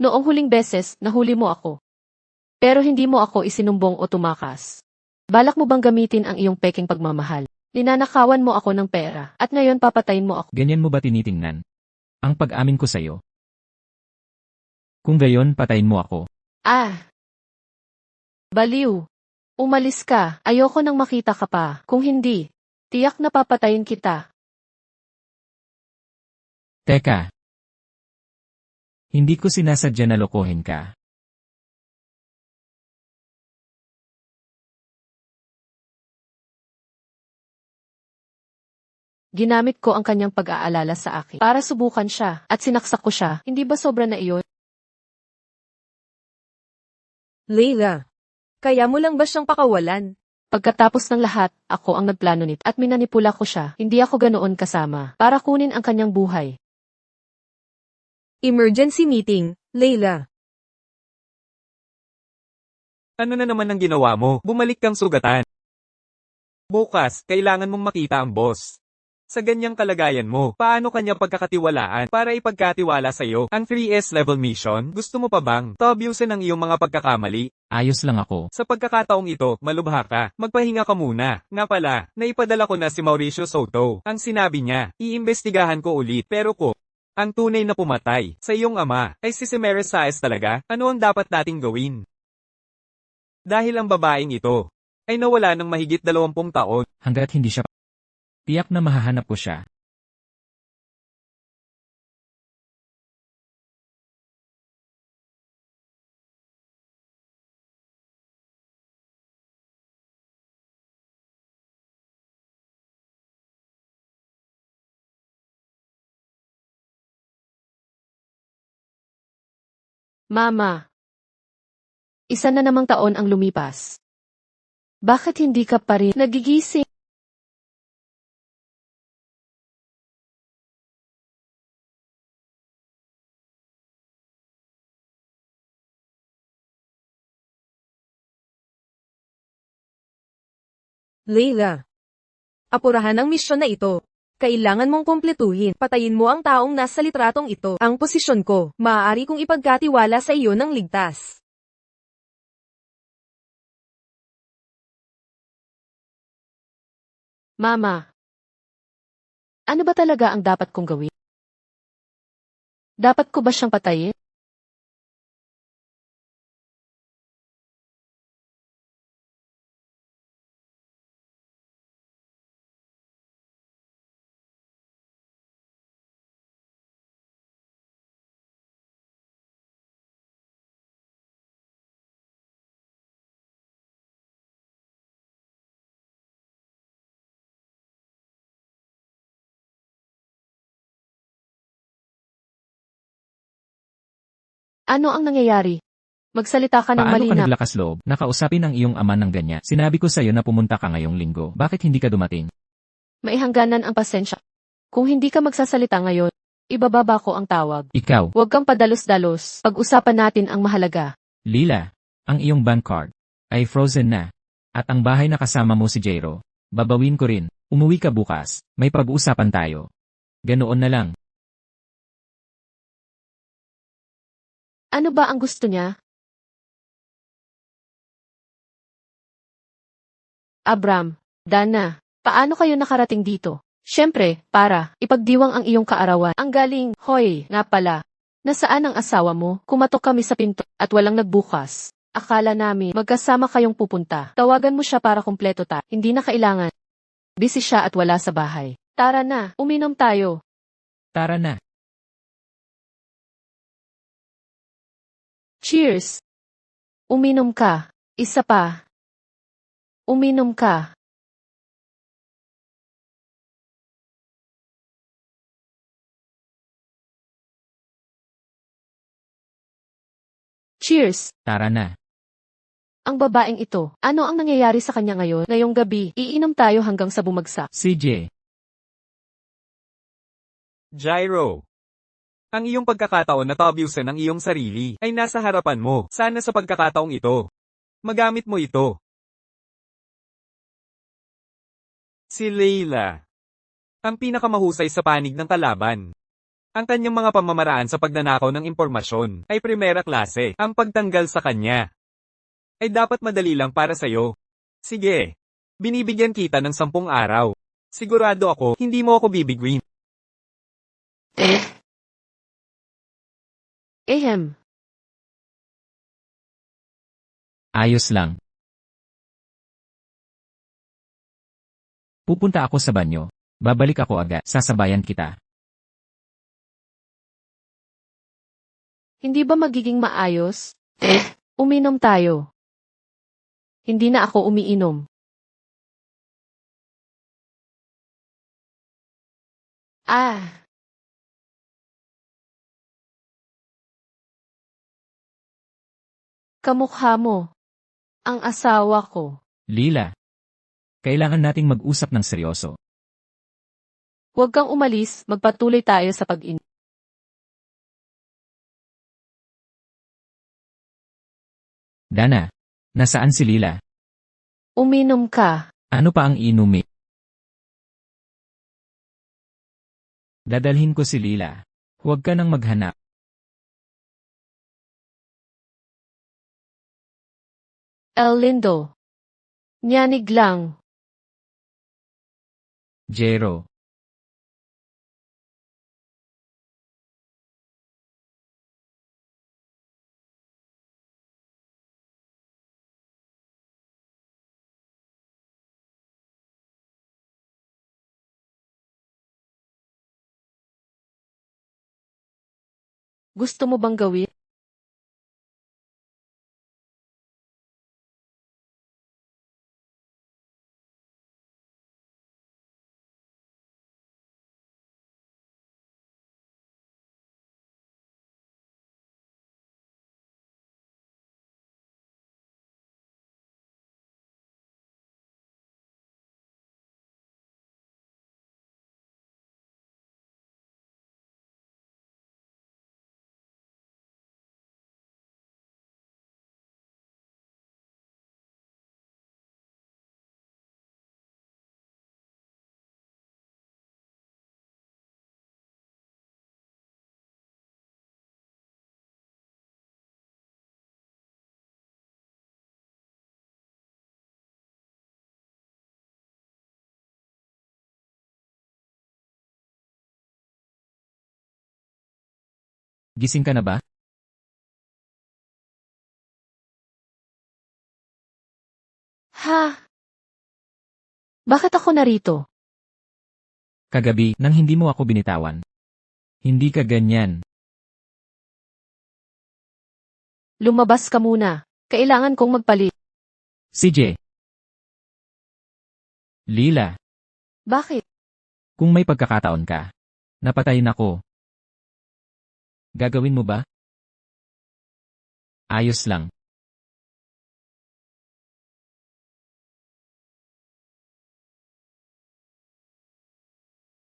Noong huling beses, nahuli mo ako. Pero hindi mo ako isinumbong o tumakas. Balak mo bang gamitin ang iyong peking pagmamahal? Ninanakawan mo ako ng pera, at ngayon papatayin mo ako. Ganyan mo ba tinitingnan? Ang pag-amin ko sa'yo? Kung gayon, patayin mo ako. Ah! Baliw! Umalis ka, ayoko nang makita ka pa. Kung hindi, tiyak na papatayin kita. Teka. Hindi ko sinasadya na lokohin ka. Ginamit ko ang kanyang pag-aalala sa akin para subukan siya at sinaksak ko siya. Hindi ba sobra na iyon? Leila. Kaya mo lang ba siyang pakawalan? Pagkatapos ng lahat, ako ang nagplano nito at minanipula ko siya. Hindi ako ganoon kasama para kunin ang kanyang buhay. Emergency meeting, Leila. Ano na naman ang ginawa mo? Bumalik kang sugatan. Bukas, kailangan mong makita ang boss. Sa ganyang kalagayan mo, paano kanya pagkakatiwalaan para ipagkatiwala sa'yo ang 3S level mission? Gusto mo pa bang tabyusin ang iyong mga pagkakamali? Ayos lang ako. Sa pagkakataong ito, malubha ka. Magpahinga ka muna. Nga pala, naipadala ko na si Mauricio Soto. Ang sinabi niya, iimbestigahan ko ulit. Pero ang tunay na pumatay sa iyong ama ay si Semeres Saez talaga. Ano ang dapat nating gawin? Dahil ang babaeng ito ay nawala ng mahigit 20 taon. Hanggat hindi siya, tiyak na mahahanap ko siya. Mama. Isa na namang taon ang lumipas. Bakit hindi ka pa rin nagigising? Leila. Apurahan ang misyon na ito. Kailangan mong kumpletuhin. Patayin mo ang taong nasa litratong ito. Ang posisyon ko, maaari kong ipagkatiwala sa iyo ng ligtas. Mama. Ano ba talaga ang dapat kong gawin? Dapat ko ba siyang patayin? Ano ang nangyayari? Magsalita ka ng Paano ka malinaw. naglakas loob na kausapin ang iyong ama ng ganyan? Sinabi ko sa'yo na pumunta ka ngayong linggo. Bakit hindi ka dumating? Maihangganan ang pasensya. Kung hindi ka magsasalita ngayon, ibababa ko ang tawag. Ikaw, Huwag kang padalos-dalos. Pag-usapan natin ang mahalaga. Lila, ang iyong bank card ay frozen na. At ang bahay na kasama mo si Jairo, babawin ko rin. Umuwi ka bukas. May pag-uusapan tayo. Ganoon na lang. Ano ba ang gusto niya? Abram, Dana, paano kayo nakarating dito? Siyempre, para ipagdiwang ang iyong kaarawan. Ang galing, hoy, nga pala. Nasaan ang asawa mo? Kumatok kami sa pinto at walang nagbukas. Akala namin magkasama kayong pupunta. Tawagan mo siya para kumpleto ta. Hindi na kailangan. Busy siya at wala sa bahay. Tara na, uminom tayo. Tara na. Cheers! Uminom ka. Isa pa. Uminom ka. Cheers! Tara na. Ang babaeng ito, ano ang nangyayari sa kanya ngayon? Ngayong gabi, iinom tayo hanggang sa bumagsak. CJ, Jairo. Ang iyong pagkakataon na tabusan ang iyong sarili ay nasa harapan mo. Sana sa pagkakataong ito, magamit mo ito. Si Leila. Ang pinakamahusay sa panig ng kalaban. Ang kanyang mga pamamaraan sa pagnanakaw ng impormasyon ay primera klase. Ang pagtanggal sa kanya ay dapat madali lang para sa'yo. Sige. Binibigyan kita ng 10 araw. Sigurado ako, hindi mo ako bibigwin. Ehem. ayos lang. Pupunta ako sa banyo. Babalik ako agad. Sasabayan kita. Hindi ba magiging maayos? Uminom tayo. Hindi na ako umiinom. Ah. Kamukha mo. Ang asawa ko. Lila, kailangan nating mag-usap ng seryoso. Huwag kang umalis, magpatuloy tayo sa pag-inom. Dana, nasaan si Lila? Uminom ka. Ano pa ang inumi? Dadalhin ko si Lila. Huwag ka nang maghanap. El Lindo. Nyanig lang. Jero. Gusto mo bang gawin? Gising ka na ba? Ha? Bakit ako narito? Kagabi, nang hindi mo ako binitawan. Hindi ka ganyan. Lumabas ka muna. Kailangan kong magpalit. CJ. Lila, Bakit? kung may pagkakataon ka, napatayin ako. Gagawin mo ba? Ayos lang.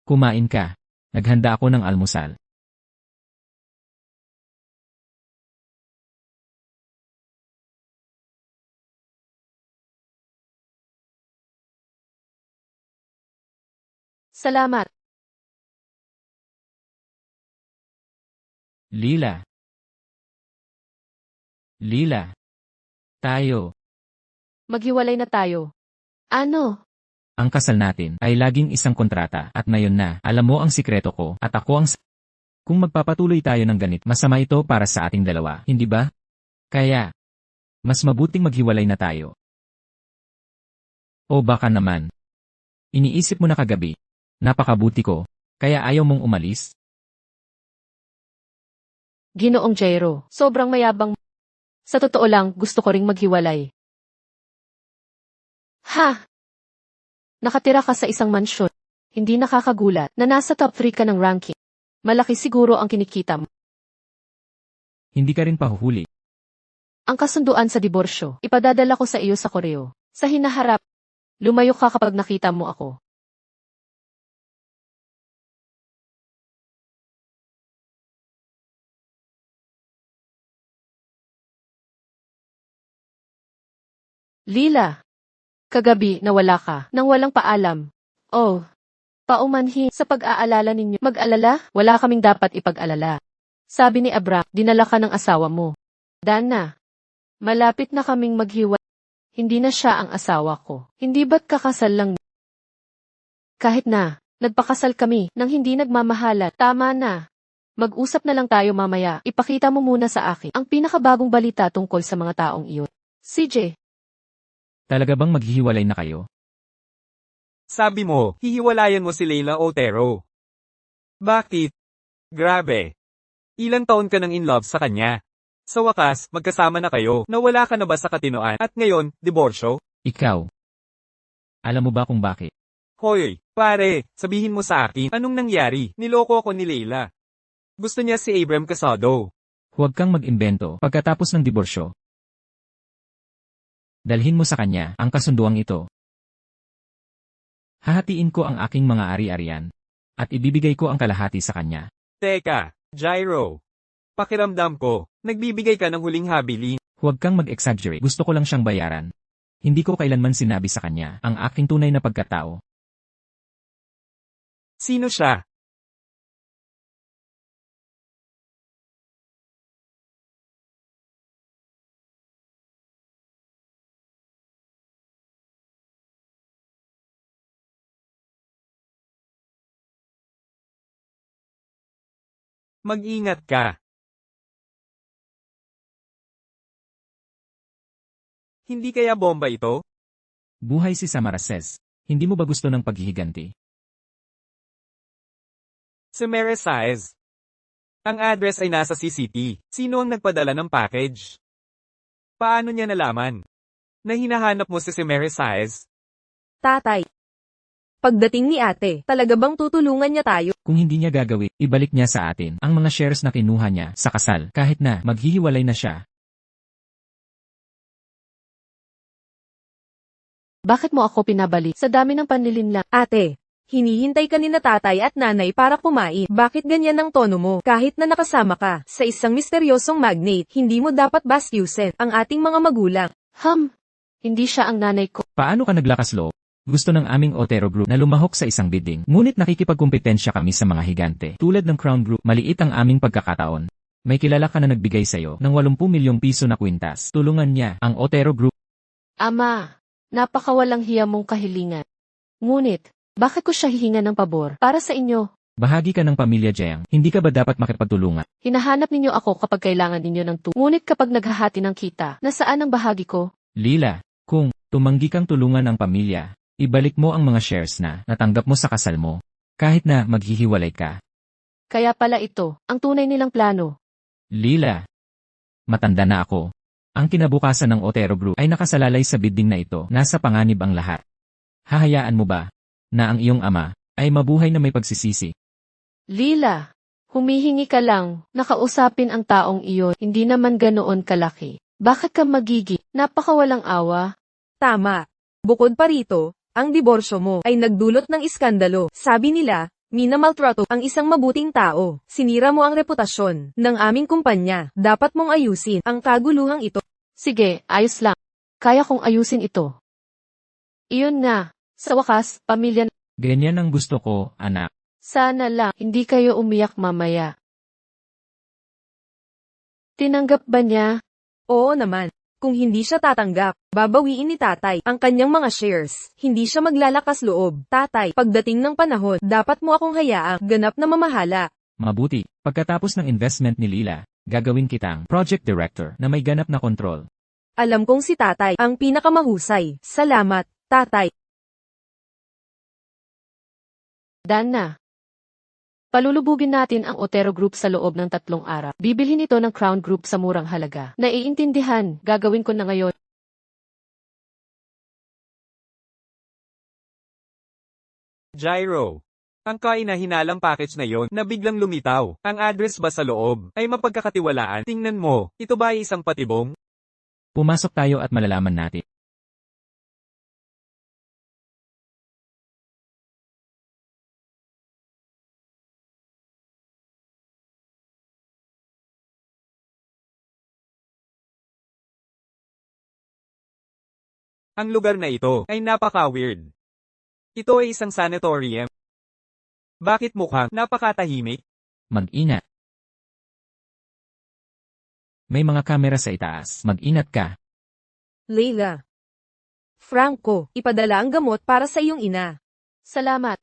Kumain ka. Naghanda ako ng almusal. Salamat. Lila. Lila. Tayo. Maghiwalay na tayo. Ano? Ang kasal natin ay laging isang kontrata at ngayon na, alam mo ang sikreto ko at ako ang... Kung magpapatuloy tayo ng ganit, masama ito para sa ating dalawa, hindi ba? Kaya, mas mabuting maghiwalay na tayo. O baka naman. Iniisip mo na kagabi. Napakabuti ko. Kaya ayaw mong umalis? Ginoong Jairo, sobrang mayabang. Sa totoo lang, gusto ko ring maghiwalay. Ha! Nakatira ka sa isang mansyon. Hindi nakakagulat na nasa top 3 ka ng ranking. Malaki siguro ang kinikita mo. Hindi ka rin pahuhuli. Ang kasunduan sa diborsyo, ipadadala ko sa iyo sa koreo. Sa hinaharap, lumayo ka kapag nakita mo ako. Lila, kagabi nawala ka nang walang paalam. Oh, paumanhin sa pag-aalala ninyo. Mag-alala, wala kaming dapat ipag-alala. Sabi ni Abra, dinala ka ng asawa mo. Dana, malapit na kaming maghiwalay. Hindi na siya ang asawa ko. Hindi ba't kakasal lang? Kahit na, nagpakasal kami nang hindi nagmamahalan. Tama na. Mag-usap na lang tayo mamaya. Ipakita mo muna sa akin ang pinakabagong balita tungkol sa mga taong iyon. CJ. Talaga bang maghihiwalay na kayo? Sabi mo, hihiwalayan mo si Leila Otero. Bakit? Grabe. Ilang taon ka nang in love sa kanya? Sa wakas, magkasama na kayo. Nawala ka na ba sa katinoan? At ngayon, diborsyo? Ikaw. Alam mo ba kung bakit? Hoy, pare, sabihin mo sa akin, anong nangyari? Niloko ako ni Leila. Gusto niya si Abram Casado. Huwag kang mag-imbento pagkatapos ng diborsyo. Dalhin mo sa kanya ang kasunduang ito. Hahatiin ko ang aking mga ari-arian. At ibibigay ko ang kalahati sa kanya. Teka, Jairo. Pakiramdam ko, nagbibigay ka ng huling habilin. Huwag kang mag-exaggerate. Gusto ko lang siyang bayaran. Hindi ko kailanman sinabi sa kanya ang aking tunay na pagkatao. Sino siya? Mag-ingat ka. Hindi kaya bomba ito? Buhay si Samarases. Hindi mo ba gusto ng paghihiganti? Si Mary Saez. Ang address ay nasa CCT. Sino ang nagpadala ng package? Paano niya nalaman? Na hinahanap mo si Mary Saez? Tatay. Pagdating ni ate, talaga bang tutulungan niya tayo? Kung hindi niya gagawin, ibalik niya sa atin ang mga shares na kinuha niya sa kasal kahit na maghihiwalay na siya. Bakit mo ako pinabalik? Sa dami ng panlilinlang. Ate, hinihintay ka ni na tatay at nanay para kumain. Bakit ganyan ang tono mo? Kahit na nakasama ka sa isang misteryosong magnate, hindi mo dapat bastyusin ang ating mga magulang. Hindi siya ang nanay ko. Paano ka naglakas loob? Gusto ng aming Otero Group na lumahok sa isang bidding. Ngunit nakikipagkumpetensya kami sa mga higante. Tulad ng Crown Group, maliit ang aming pagkakataon. May kilala ka na nagbigay sa'yo ng 80 milyong piso na kwintas. Tulungan niya ang Otero Group. Ama, napakawalang hiya mong kahilingan. Ngunit, bakit ko siya hihinga ng pabor para sa inyo? Bahagi ka ng pamilya Jiang. Hindi ka ba dapat makipagtulungan? Hinahanap ninyo ako kapag kailangan ninyo ng Ngunit kapag naghahati ng kita, nasaan ang bahagi ko? Lila, kung tumanggi kang tulungan ang pamilya, ibalik mo ang mga shares na natanggap mo sa kasal mo. Kahit na maghihiwalay ka. Kaya pala ito, ang tunay nilang plano. Lila, matanda na ako. Ang kinabukasan ng Otero Group ay nakasalalay sa bidding na ito. Nasa panganib ang lahat. Hahayaan mo ba na ang iyong ama ay mabuhay na may pagsisisi? Lila, Humihingi ka lang, nakausapin ang taong iyon, hindi naman ganoon kalaki. Bakit ka magigi? Napakawalang awa. Tama. Bukod pa rito, ang diborsyo mo ay nagdulot ng iskandalo. Sabi nila, minamaltrato ang isang mabuting tao. Sinira mo ang reputasyon ng aming kumpanya. Dapat mong ayusin ang kaguluhang ito. Sige, ayos lang. Kaya kong ayusin ito. Iyon na. Sa wakas, pamilya na. Ganyan ang gusto ko, anak. Sana lang, hindi kayo umiyak mamaya. Tinanggap ba niya? Oo naman. Kung hindi siya tatanggap, babawiin ni tatay ang kanyang mga shares. Hindi siya maglalakas loob. Tatay, pagdating ng panahon, dapat mo akong hayaang ganap na mamahala. Mabuti, pagkatapos ng investment ni Lila, gagawin kitang project director na may ganap na kontrol. Alam kong si tatay ang pinakamahusay. Salamat, tatay. Dana. Palulubugin natin ang Otero Group sa loob ng 3 araw. Bibilhin ito ng Crown Group sa murang halaga. Naiintindihan, gagawin ko na ngayon. Gyro. Ang kainahinalang package na yon na biglang lumitaw. Ang address ba sa loob ay mapagkakatiwalaan? Tingnan mo, ito ba ay isang patibong? Pumasok tayo at malalaman natin. Ang lugar na ito ay napaka-weird. Ito ay isang sanatorium. Bakit mukhang napakatahimik? Mag-ingat. May mga kamera sa itaas. Mag-ingat ka. Leila. Franco, ipadala ang gamot para sa iyong ina. Salamat.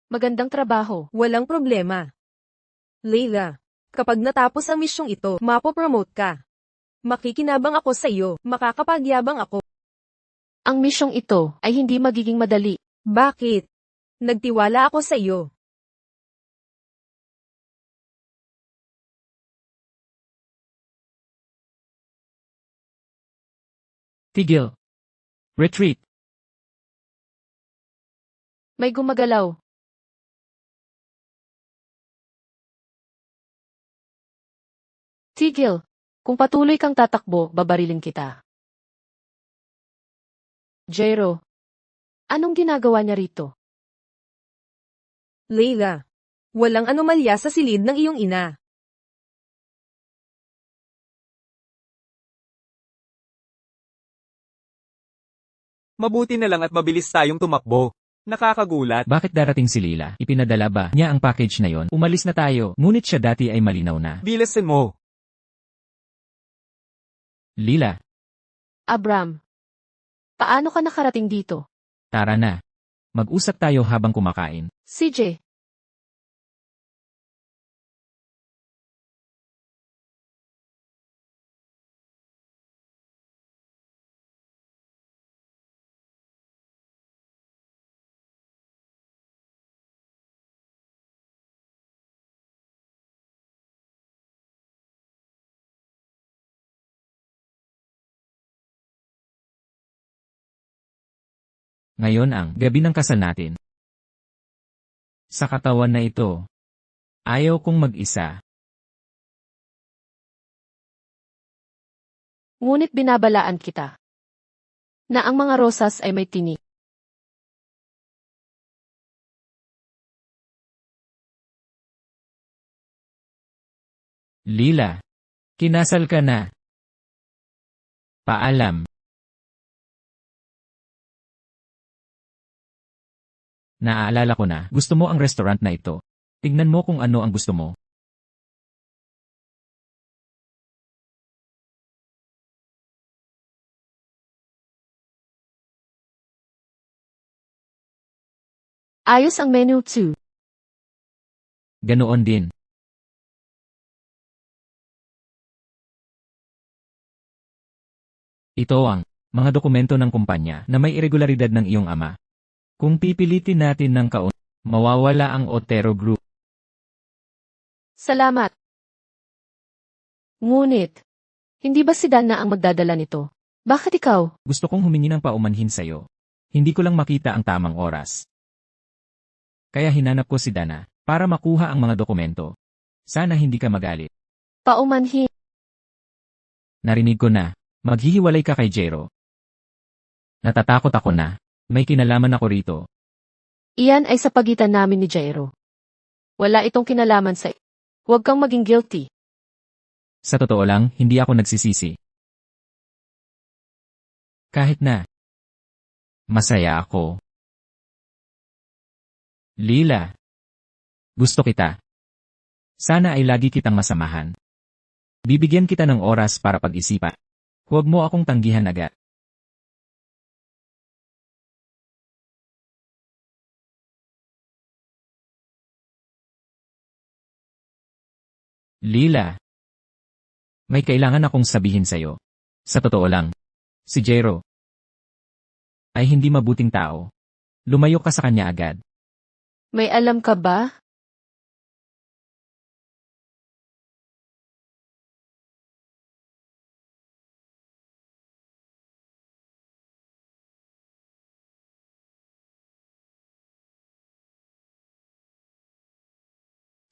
Magandang trabaho. Walang problema. Leila, kapag natapos ang misyong ito, mapopromote ka. Makikinabang ako sa iyo, makakapagyabang ako. Ang misyong ito ay hindi magiging madali. Bakit? Nagtiwala ako sa iyo. Tigil. Retreat. May gumagalaw. Tigil. Kung patuloy kang tatakbo, babarilin kita. Jairo. Anong ginagawa niya rito? Leila, walang anomalya sa silid ng iyong ina. Mabuti na lang at mabilis tayong tumakbo. Nakakagulat. Bakit darating si Lila? Ipinadala ba niya ang package na yon? Umalis na tayo. Ngunit siya dati ay malinaw na. Bilisan mo. Lila, Abram. Paano ka nakarating dito? tara na. Mag-usap tayo habang kumakain. CJ. Ngayon ang gabi ng kasal natin. Sa katawan na ito, ayaw kong mag-isa. Ngunit binabalaan kita na ang mga rosas ay may tinik. Lila, kinasal ka na. Paalam. Naaalala ko na, gusto mo ang restaurant na ito. Tignan mo kung ano ang gusto mo. Ayos ang menu too. Ganoon din. Ito ang mga dokumento ng kumpanya na may irregularidad ng iyong ama. Kung pipilitin natin ng mawawala ang Otero Group. Salamat. Ngunit, hindi ba si Dana ang magdadala nito? Bakit ikaw? Gusto kong humingi ng paumanhin sa'yo. Hindi ko lang makita ang tamang oras. Kaya hinanap ko si Dana para makuha ang mga dokumento. Sana hindi ka magalit. Paumanhin. Narinig ko na. Maghihiwalay ka kay Jero. Natatakot ako na. May kinalaman ako rito. Iyan ay sa pagitan namin ni Jairo. Wala itong kinalaman sa... Huwag kang maging guilty. Sa totoo lang, hindi ako nagsisisi. Kahit na. Masaya ako. Lila. Gusto kita. Sana ay lagi kitang masamahan. Bibigyan kita ng oras para pag-isipan. Huwag mo akong tanggihan agad. Lila. May kailangan akong sabihin sa'yo. Sa totoo lang. Si Jero ay hindi mabuting tao. Lumayo ka sa kanya agad. May alam ka ba?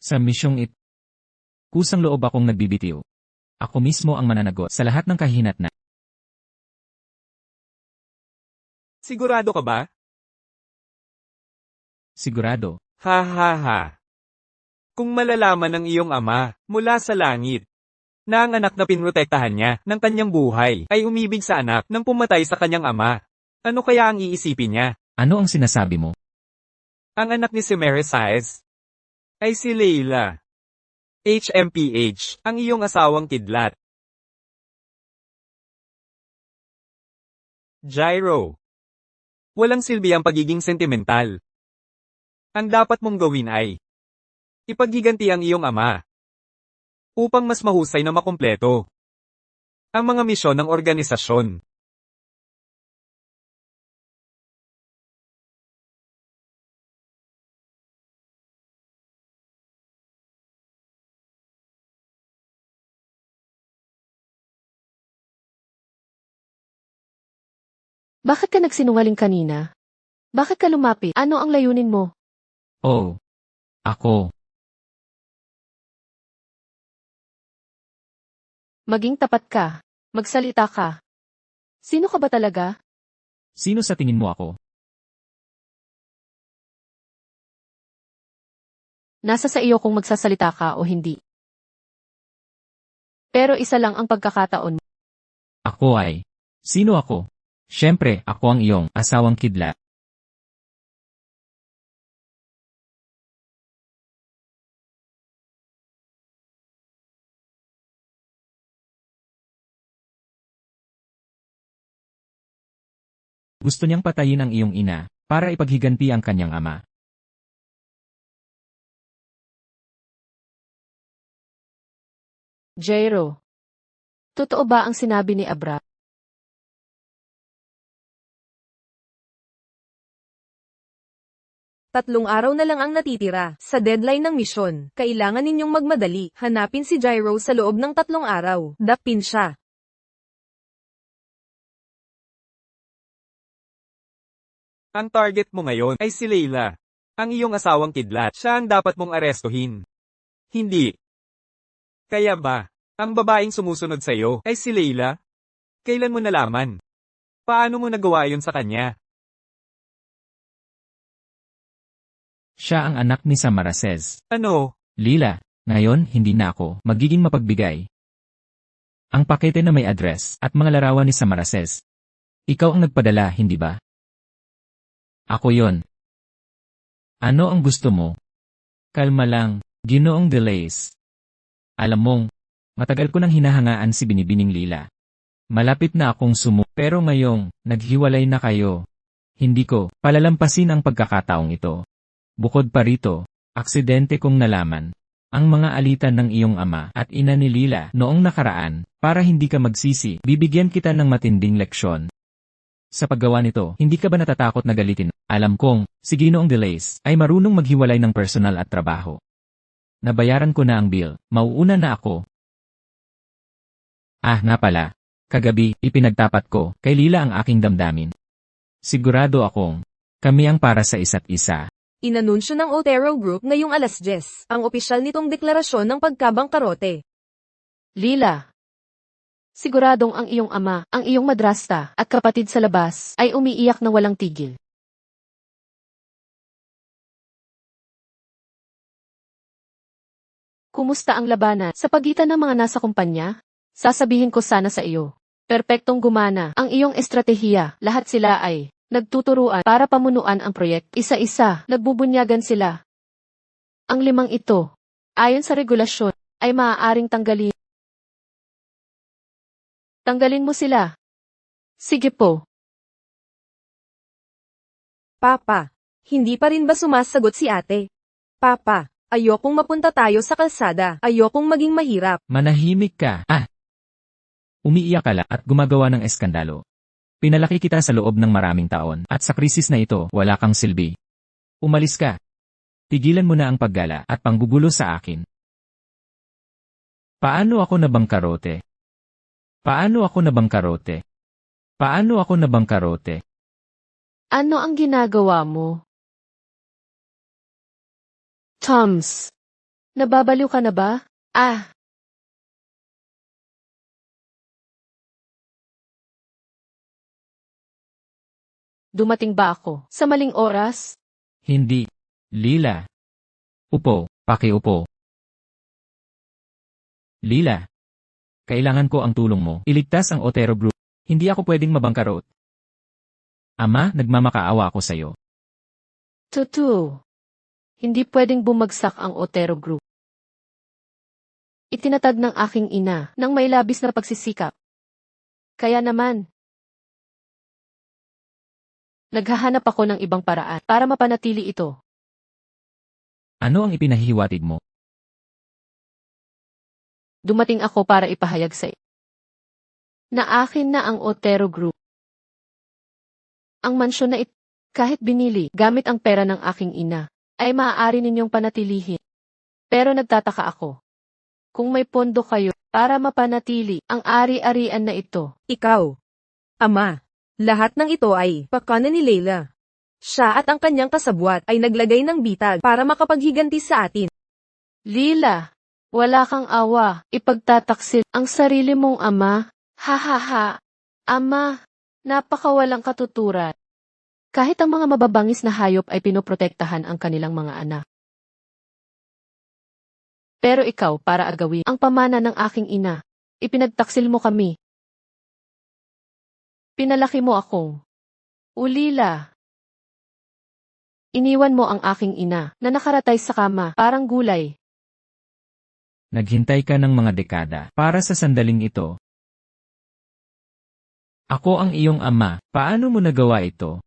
Sa misyong kusang loob akong nagbibitiw. Ako mismo ang mananagot sa lahat ng kahinatnan. Sigurado ka ba? Sigurado. Ha ha ha. Kung malalaman ng iyong ama, mula sa langit, na ang anak na pinrotektahan niya ng kanyang buhay ay umibig sa anak nang pumatay sa kanyang ama, ano kaya ang iisipin niya? Ano ang sinasabi mo? Ang anak ni si Mary Saez ay si Leila. HMPH, ang iyong asawang kidlat. Jairo. Walang silbi ang pagiging sentimental. Ang dapat mong gawin ay ipaghiganti ang iyong ama upang mas mahusay na makumpleto ang mga misyon ng organisasyon. Bakit ka nagsinungaling kanina? Bakit ka lumapit? Ano ang layunin mo? Oh. Ako. Maging tapat ka. Magsalita ka. Sino ka ba talaga? Sino sa tingin mo ako? Nasa sa iyo kung magsasalita ka o hindi. Pero isa lang ang pagkakataon mo. Ako ay. Sino ako? Siyempre, ako ang iyong asawang kidlat. Gusto niyang patayin ang iyong ina para ipaghiganti ang kanyang ama. Jairo. Totoo ba ang sinabi ni Abra? Tatlong araw na lang ang natitira sa deadline ng misyon. Kailangan ninyong magmadali. Hanapin si Jairo sa loob ng 3 araw. Dakpin siya. Ang target mo ngayon ay si Leila, ang iyong asawang kidlat. Siya ang dapat mong arestuhin. Hindi. Kaya ba, ang babaeng sumusunod sa iyo ay si Leila? Kailan mo nalaman? Paano mo nagawa yun sa kanya? Siya ang anak ni Samaracez. Ano? Lila, ngayon hindi na ako magiging mapagbigay. Ang pakete na may address at mga larawan ni Samaracez. Ikaw ang nagpadala, hindi ba? Ako yon. Ano ang gusto mo? Kalma lang, Ginoong Delays. Alam mong, matagal ko nang hinahangaan si Binibining Lila. Malapit na akong pero ngayong, naghiwalay na kayo. Hindi ko palalampasin ang pagkakataong ito. Bukod pa rito, aksidente kong nalaman ang mga alitan ng iyong ama at ina ni Lila noong nakaraan. Para hindi ka magsisi, bibigyan kita ng matinding leksyon. Sa paggawa nito, hindi ka ba natatakot na galitin? Alam kong, si Ginoong Delays ay marunong maghiwalay ng personal at trabaho. Nabayaran ko na ang bill, mauuna na ako. Nga pala, kagabi, ipinagtapat ko kay Lila ang aking damdamin. Sigurado akong, kami ang para sa isa't isa. Inanunsyo ng Otero Group ngayong alas 10 ang opisyal nitong deklarasyon ng pagkabangkarote. Lila. Siguradong ang iyong ama, ang iyong madrasta, at kapatid sa labas, ay umiiyak na walang tigil. Kumusta ang labanan sa pagitan ng mga nasa kumpanya? Sasabihin ko sana sa iyo. Perpektong gumana ang iyong estratehiya, lahat sila ay nagtuturuan para pamunuan ang proyekto. Isa-isa, nagbubunyagan sila. Ang 5 ito, ayon sa regulasyon, ay maaaring tanggalin. Tanggalin mo sila. Sige po. Papa, hindi pa rin ba sumasagot si ate? Papa, ayokong mapunta tayo sa kalsada. Ayokong maging mahirap. Manahimik ka. Umiiyak ka at gumagawa ng eskandalo. Pinalaki kita sa loob ng maraming taon, at sa krisis na ito, wala kang silbi. Umalis ka. Tigilan mo na ang paggala at panggugulo sa akin. Paano ako nabangkarote? Paano ako nabangkarote? Paano ako nabangkarote? Ano ang ginagawa mo? Toms, nababaliw ka na ba? Dumating ba ako sa maling oras? Hindi. Lila. Upo. Pakiupo. Lila. Kailangan ko ang tulong mo. Iligtas ang Otero Group. Hindi ako pwedeng mabangkarot. Ama, nagmamakaawa ako sa'yo. Tutu. Hindi pwedeng bumagsak ang Otero Group. Itinatag ng aking ina ng may labis na pagsisikap. Kaya naman, naghahanap ako ng ibang paraan para mapanatili ito. Ano ang ipinahihiwatig mo? Dumating ako para ipahayag sa iyo na akin na ang Otero Group. Ang mansyon na ito, kahit binili gamit ang pera ng aking ina, ay maaari ninyong panatilihin. Pero nagtataka ako. Kung may pondo kayo para mapanatili ang ari-arian na ito. Ikaw. Ama. Lahat ng ito ay pakana ni Leila. Siya at ang kanyang kasabwat ay naglagay ng bitag para makapaghiganti sa atin. Lila, wala kang awa, ipagtataksil ang sarili mong ama. Ha ha ha. Ama, napakawalang katuturan. Kahit ang mga mababangis na hayop ay pinoprotektahan ang kanilang mga anak. Pero ikaw, para agawin ang pamana ng aking ina, ipinagtaksil mo kami. Pinalaki mo akong ulila. Iniwan mo ang aking ina na nakaratay sa kama parang gulay. Naghintay ka ng mga dekada para sa sandaling ito. Ako ang iyong ama. Paano mo nagawa ito?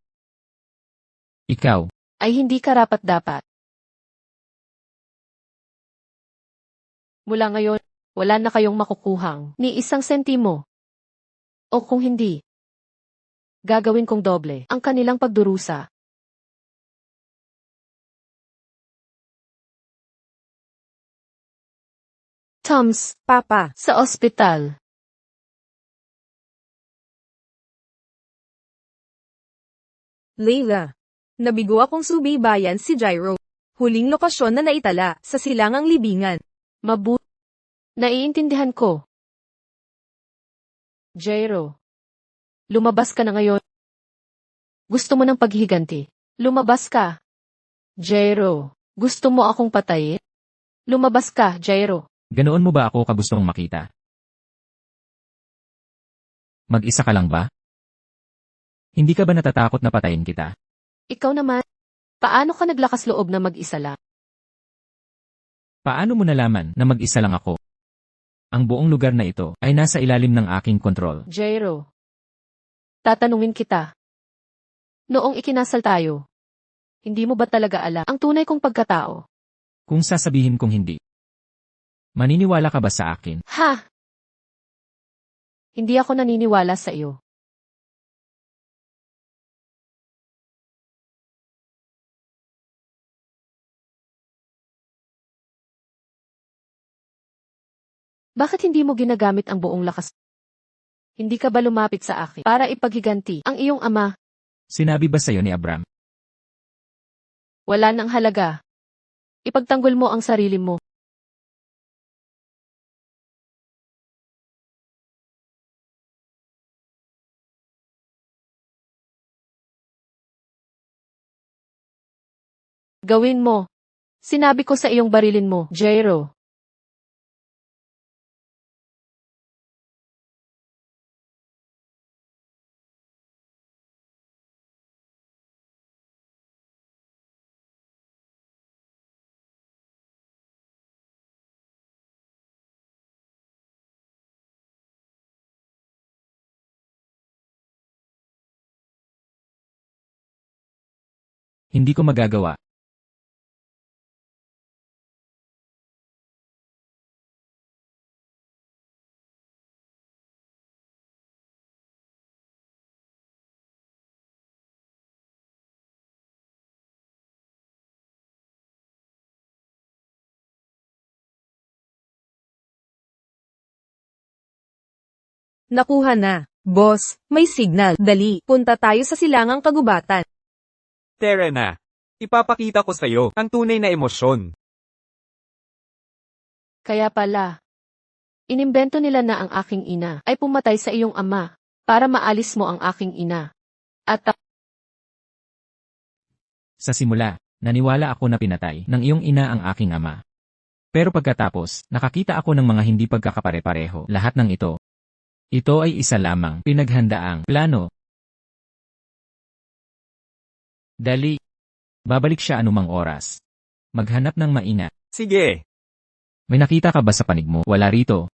Ikaw. Ay hindi karapat-dapat. Mula ngayon, wala na kayong makukuhang ni 1 sentimo. O kung hindi, gagawin kong doble ang kanilang pagdurusa. Toms, Papa. sa ospital. Leila. Nabigo akong subaybayan si Jairo. Huling lokasyon na naitala sa Silangang Libingan. Naiintindihan ko. Jairo. Lumabas ka na ngayon. Gusto mo ng paghihiganti. Lumabas ka. Jairo. Gusto mo akong patayin? Lumabas ka, Jairo. Ganoon mo ba ako kagustong makita? Mag-isa ka lang ba? Hindi ka ba natatakot na patayin kita? Ikaw naman. Paano ka naglakas loob na mag-isa lang? Paano mo nalaman na mag-isa lang ako? Ang buong lugar na ito ay nasa ilalim ng aking kontrol. Jairo. Tatanungin kita. Noong ikinasal tayo, hindi mo ba talaga alam ang tunay kong pagkatao? Kung sasabihin kong hindi, maniniwala ka ba sa akin? Ha! Hindi ako naniniwala sa iyo. Bakit hindi mo ginagamit ang buong lakas? Hindi ka ba lumapit sa akin para ipaghiganti ang iyong ama? Sinabi ba sa'yo ni Abram? Wala nang halaga. Ipagtanggol mo ang sarili mo. Gawin mo. Sinabi ko sa iyong barilin mo, Jairo. Hindi ko magagawa. Nakuha na. Boss, may signal. Dali, punta tayo sa silangang kagubatan. Tara na. Ipapakita ko sa'yo ang tunay na emosyon. Kaya pala. Inimbento nila na ang aking ina ay pumatay sa iyong ama para maalis mo ang aking ina. At Sa simula, naniwala ako na pinatay ng iyong ina ang aking ama. Pero pagkatapos, nakakita ako ng mga hindi pagkakapare-pareho. Lahat ng ito. Ito ay isa lamang pinaghandaang plano. Dali. Babalik siya anumang oras. Maghanap ng maingat. Sige, May nakita ka ba sa panig mo? Wala rito.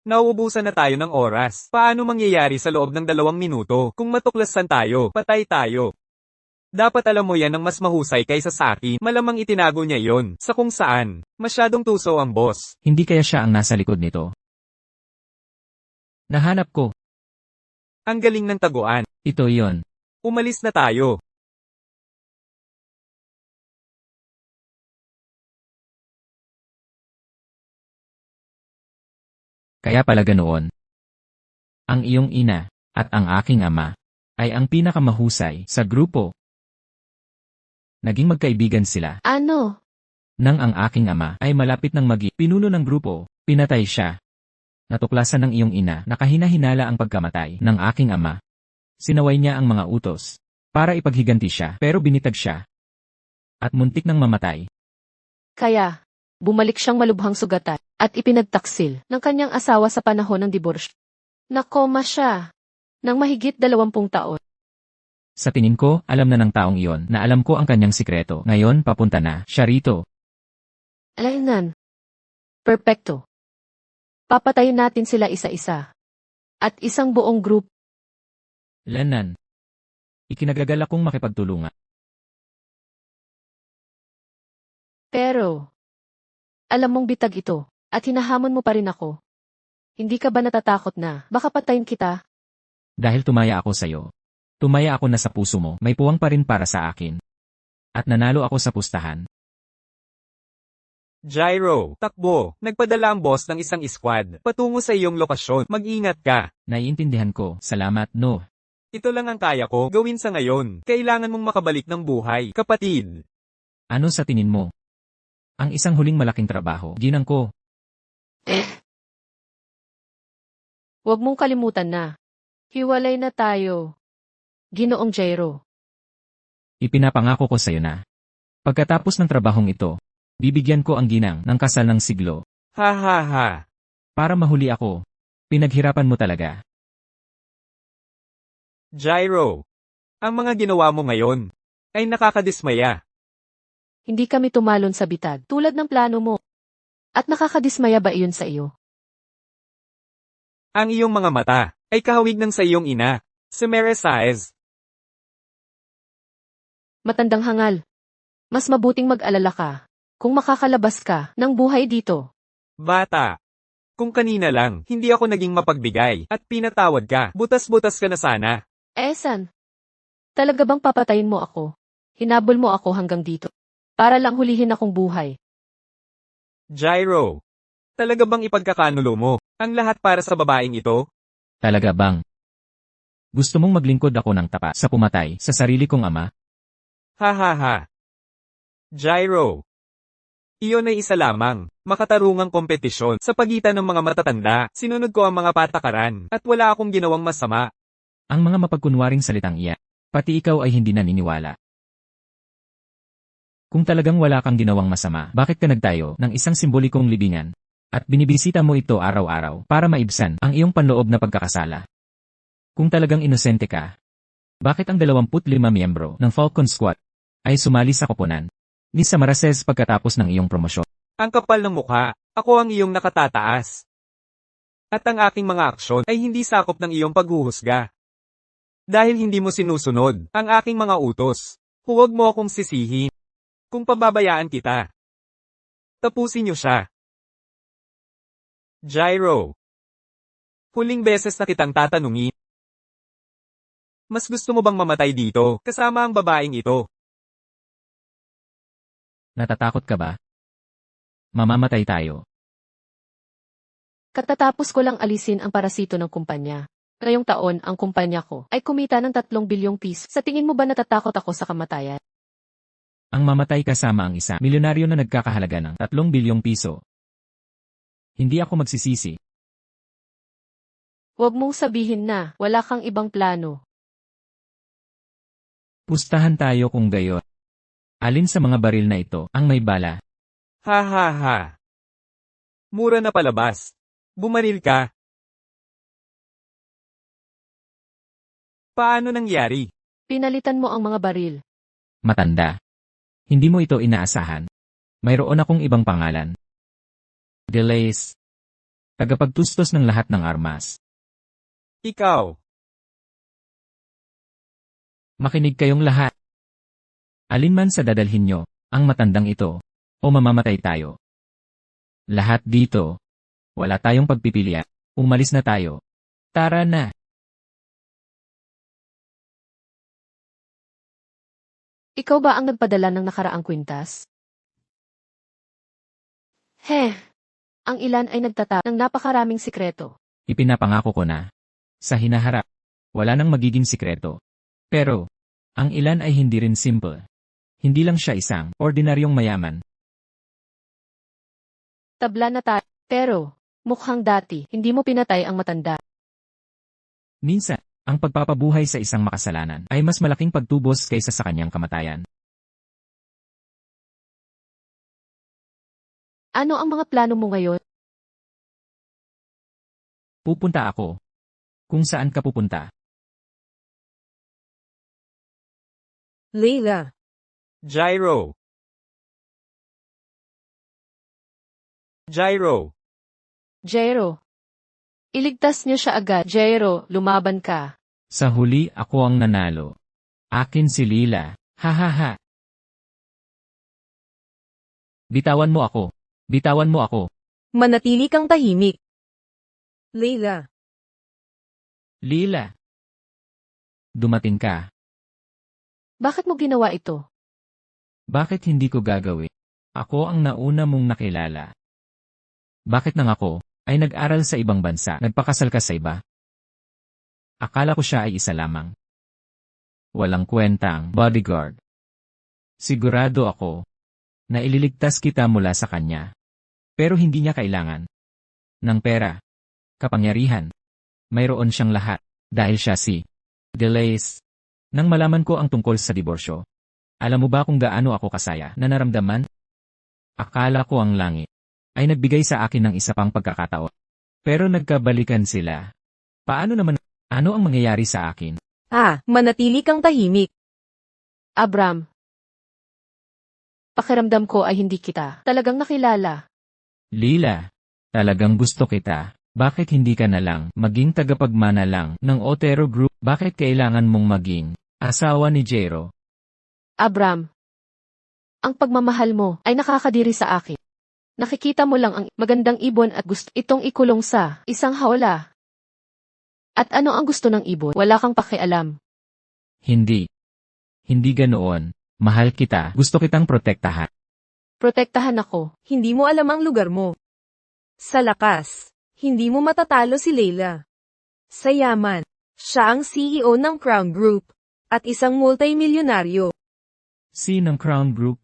nauubusan na tayo ng oras. Paano mangyayari sa loob ng 2 minuto? Kung matuklasan tayo, patay tayo. Dapat alam mo yan ng mas mahusay kaysa sa akin. Malamang itinago niya yon sa kung saan. Masyadong tuso ang boss. Hindi kaya siya ang nasa likod nito. Nahanap ko. Ang galing ng taguan. Ito yon. Umalis na tayo. Kaya pala ganoon. Ang iyong ina at ang aking ama ay ang pinakamahusay sa grupo. Naging magkaibigan sila. ano? Nang ang aking ama ay malapit ng pinuno ng grupo, pinatay siya. Natuklasan ng iyong ina na kahina-hinala ang pagkamatay ng aking ama. Sinaway niya ang mga utos para ipaghiganti siya pero binitag siya. At muntik nang mamatay. Kaya, bumalik siyang malubhang sugatan at ipinagtaksil ng kanyang asawa sa panahon ng diborsyo. Nakoma siya ng mahigit 20 taon. Sa tingin ko, alam na ng taong iyon na alam ko ang kanyang sikreto. Ngayon, papunta na siya rito. Alainan. Perpekto. Papatayin natin sila isa-isa. At isang buong group. Lanan. Ikinagagal akong makipagtulungan. Pero, alam mong bitag ito, at hinahamon mo pa rin ako. Hindi ka ba natatakot na baka patayin kita? Dahil tumaya ako sa'yo. Tumaya ako na sa puso mo, may puwang pa rin para sa akin. At nanalo ako sa pustahan. Jairo, takbo. Nagpadala ang boss ng isang squad patungo sa iyong lokasyon. Mag-ingat ka. Naiintindihan ko, salamat, no. Ito lang ang kaya ko gawin sa ngayon. Kailangan mong makabalik ng buhay, kapatid. Ano sa tingin mo? Ang isang huling malaking trabaho, ginang ko. Huwag mong kalimutan na. Hiwalay na tayo. Ginoong Jairo. Ipinapangako ko sa'yo na. Pagkatapos ng trabahong ito, bibigyan ko ang ginang ng kasal ng siglo. Ha ha ha. Para mahuli ako. Pinaghirapan mo talaga. Jairo, ang mga ginawa mo ngayon ay nakakadismaya. Hindi kami tumalon sa bitag tulad ng plano mo. At nakakadismaya ba iyon sa iyo? Ang iyong mga mata ay kahawig ng sa iyong ina, si Mary Saez. Matandang hangal. Mas mabuting mag-alala ka kung makakalabas ka ng buhay dito. Bata. Kung kanina lang, hindi ako naging mapagbigay at pinatawad ka. Butas-butas ka na sana. San? Talaga bang papatayin mo ako? Hinabol mo ako hanggang dito. Para lang hulihin akong buhay. Jairo, talaga bang ipagkakanulo mo ang lahat para sa babaeng ito? Talaga bang? Gusto mong maglingkod ako ng tapat sa pumatay sa sarili kong ama? Ha ha ha. Gyro. Iyon ay isa lamang, makatarungang kompetisyon sa pagitan ng mga matatanda. Sinunod ko ang mga patakaran, at wala akong ginawang masama. Ang mga mapagkunwaring salitang iyan. Pati ikaw ay hindi naniniwala. Kung talagang wala kang ginawang masama, bakit ka nagtayo ng isang simbolikong libingan? At binibisita mo ito araw-araw para maibsan ang iyong panloob na pagkakasala. Kung talagang inosente ka, bakit ang 25 miyembro ng Falcon Squad ay sumali sa koponan ni Samarases pagkatapos ng iyong promosyon? Ang kapal ng mukha, ako ang iyong nakatataas. At ang aking mga aksyon ay hindi sakop ng iyong paghuhusga. Dahil hindi mo sinusunod ang aking mga utos, huwag mo akong sisihin. Kung pababayaan kita, tapusin niyo siya. Gyro. Huling beses na kitang tatanungin. Mas gusto mo bang mamatay dito, kasama ang babaeng ito? Natatakot ka ba? Mamamatay tayo. Katatapos ko lang alisin ang parasito ng kumpanya. Ngayong taon, ang kumpanya ko ay kumita ng 3 bilyong piso. Sa tingin mo ba natatakot ako sa kamatayan? Ang mamatay kasama ang isa, milyonaryo na nagkakahalaga ng 3 bilyong piso. Hindi ako magsisisi. Huwag mong sabihin na wala kang ibang plano. Pustahan tayo kung gayon. Alin sa mga baril na ito ang may bala? Ha ha ha. Mura na palabas. Bumaril ka. Paano nangyari? Pinalitan mo ang mga baril. Matanda. Hindi mo ito inaasahan. Mayroon akong ibang pangalan. Delays. Tagapagtustos ng lahat ng armas. Ikaw. Makinig kayong lahat. Alin man sa dadalhin nyo, ang matandang ito, o mamamatay tayo. Lahat dito. Wala tayong pagpipilian. Umalis na tayo. Tara na. Ikaw ba ang nagpadala ng nakaraang kwintas? Ang ilan ay nagtatap ng napakaraming sikreto. Ipinapangako ko na. Sa hinaharap, wala nang magiging sikreto. Pero, ang ilan ay hindi rin simple. Hindi lang siya isang ordinaryong mayaman. Tabla na tayo. Pero, mukhang dati, hindi mo pinatay ang matanda. Minsan, ang pagpapabuhay sa isang makasalanan ay mas malaking pagtubos kaysa sa kanyang kamatayan. Ano ang mga plano mo ngayon? Pupunta ako. Kung saan ka pupunta? Leila. Gyro. Gyro. Jairo. Iligtas niyo siya agad. Jairo, lumaban ka. Sa huli ako ang nanalo. Akin si Lila. Ha ha ha. Bitawan mo ako. Bitawan mo ako. Manatili kang tahimik. Leila. Lila. Dumating ka. Bakit mo ginawa ito? Bakit hindi ko gagawin? Ako ang nauna mong nakilala. Bakit nang ako ay nag-aral sa ibang bansa, nagpakasal ka sa iba? Akala ko siya ay isa lamang. Walang kwentang bodyguard. Sigurado ako na ililigtas kita mula sa kanya. Pero hindi niya kailangan ng pera, kapangyarihan. Mayroon siyang lahat dahil siya si Delays. Nang malaman ko ang tungkol sa diborsyo, alam mo ba kung gaano ako kasaya na naramdaman? Akala ko ang langit ay nagbigay sa akin ng isa pang pagkakataon. Pero nagkabalikan sila. Paano naman? Ano ang mangyayari sa akin? Manatili kang tahimik. Abram. Pakiramdam ko ay hindi kita talagang nakilala. Lila, talagang gusto kita. Bakit hindi ka na lang maging tagapagmana lang ng Otero Group? Bakit kailangan mong maging asawa ni Jero? Abram. Ang pagmamahal mo ay nakakadiri sa akin. Nakikita mo lang ang magandang ibon at gusto itong ikulong sa isang hawla. At ano ang gusto ng ibon? Wala kang pakialam. Hindi. Hindi ganoon. Mahal kita. Gusto kitang protektahan. Protektahan ako. Hindi mo alam ang lugar mo. Sa lakas, hindi mo matatalo si Leila. Sa yaman, siya ang CEO ng Crown Group at isang multimilyonaryo. Sinong Crown Group?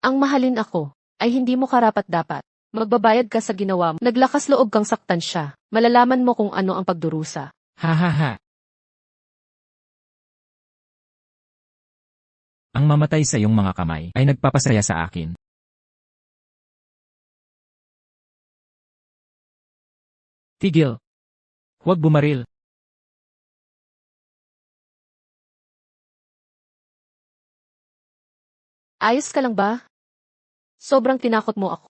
Ang mahalin ako, ay hindi mo karapat-dapat. Magbabayad ka sa ginawa mo. Naglakas loob kang saktan siya. Malalaman mo kung ano ang pagdurusa. Ha ha ha. Ang mamatay sa iyong mga kamay ay nagpapasaya sa akin. Tigil. Huwag bumaril. Ayos ka lang ba? Sobrang tinakot mo ako.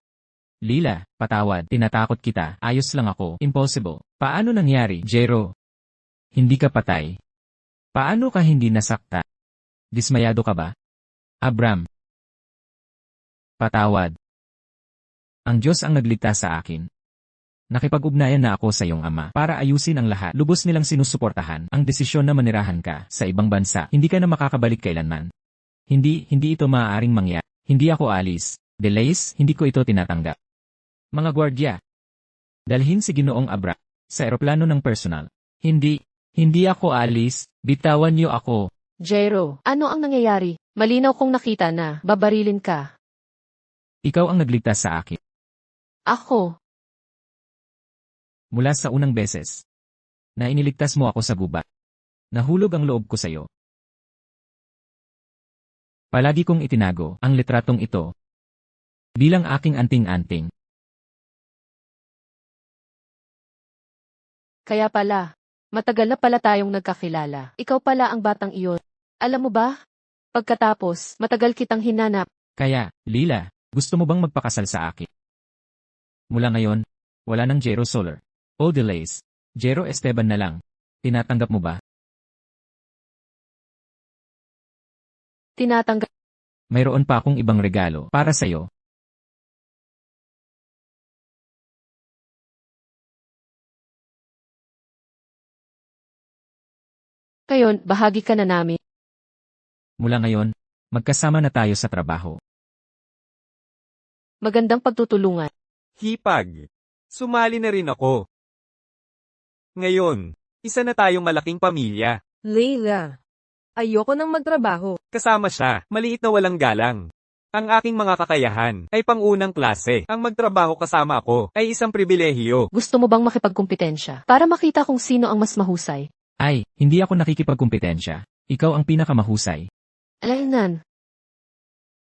Lila, patawad, tinatakot kita, ayos lang ako, impossible. Paano nangyari, Jero? Hindi ka patay. Paano ka hindi nasakta? Dismayado ka ba? Abram. Patawad. Ang Diyos ang nagligtas sa akin. Nakipag-ugnayan na ako sa iyong ama para ayusin ang lahat. Lubos nilang sinusuportahan ang desisyon na manirahan ka sa ibang bansa. Hindi ka na makakabalik kailanman. Hindi ito maaaring mangyari. Hindi ako alis. Delays, hindi ko ito tinatanggap. Mga gwardya. Dalhin si Ginoong Abra sa eroplano ng personal. Hindi ako alis. Bitawan niyo ako. Jairo, ano ang nangyayari? Malinaw kong nakita na babarilin ka. Ikaw ang nagligtas sa akin. Ako, Mula sa unang beses na iniligtas mo ako sa gubat. Nahulog ang loob ko sa iyo. Palagi kong itinago ang litratong ito bilang aking anting-anting. kaya pala. Matagal na pala tayong nagkakilala. Ikaw pala ang batang iyon. Alam mo ba? Pagkatapos, matagal kitang hinanap. Kaya, Lila, gusto mo bang magpakasal sa akin? Mula ngayon, wala nang Jero Solar. All delays. Jero Esteban na lang. Tinatanggap mo ba? Tinatanggap. Mayroon pa akong ibang regalo para sa'yo. Ngayon, bahagi ka na namin. Mula ngayon, magkasama na tayo sa trabaho. Magandang pagtutulungan. Hipag. Sumali na rin ako. Ngayon, isa na tayong malaking pamilya. Leila. Ayoko nang magtrabaho. Kasama siya, maliit na walang galang. Ang aking mga kakayahan ay pangunang klase. Ang magtrabaho kasama ako ay isang pribilehiyo. Gusto mo bang makipagkumpetensya? Para makita kung sino ang mas mahusay. Ay, hindi ako nakikipagkumpetensya. Ikaw ang pinakamahusay. Alainan,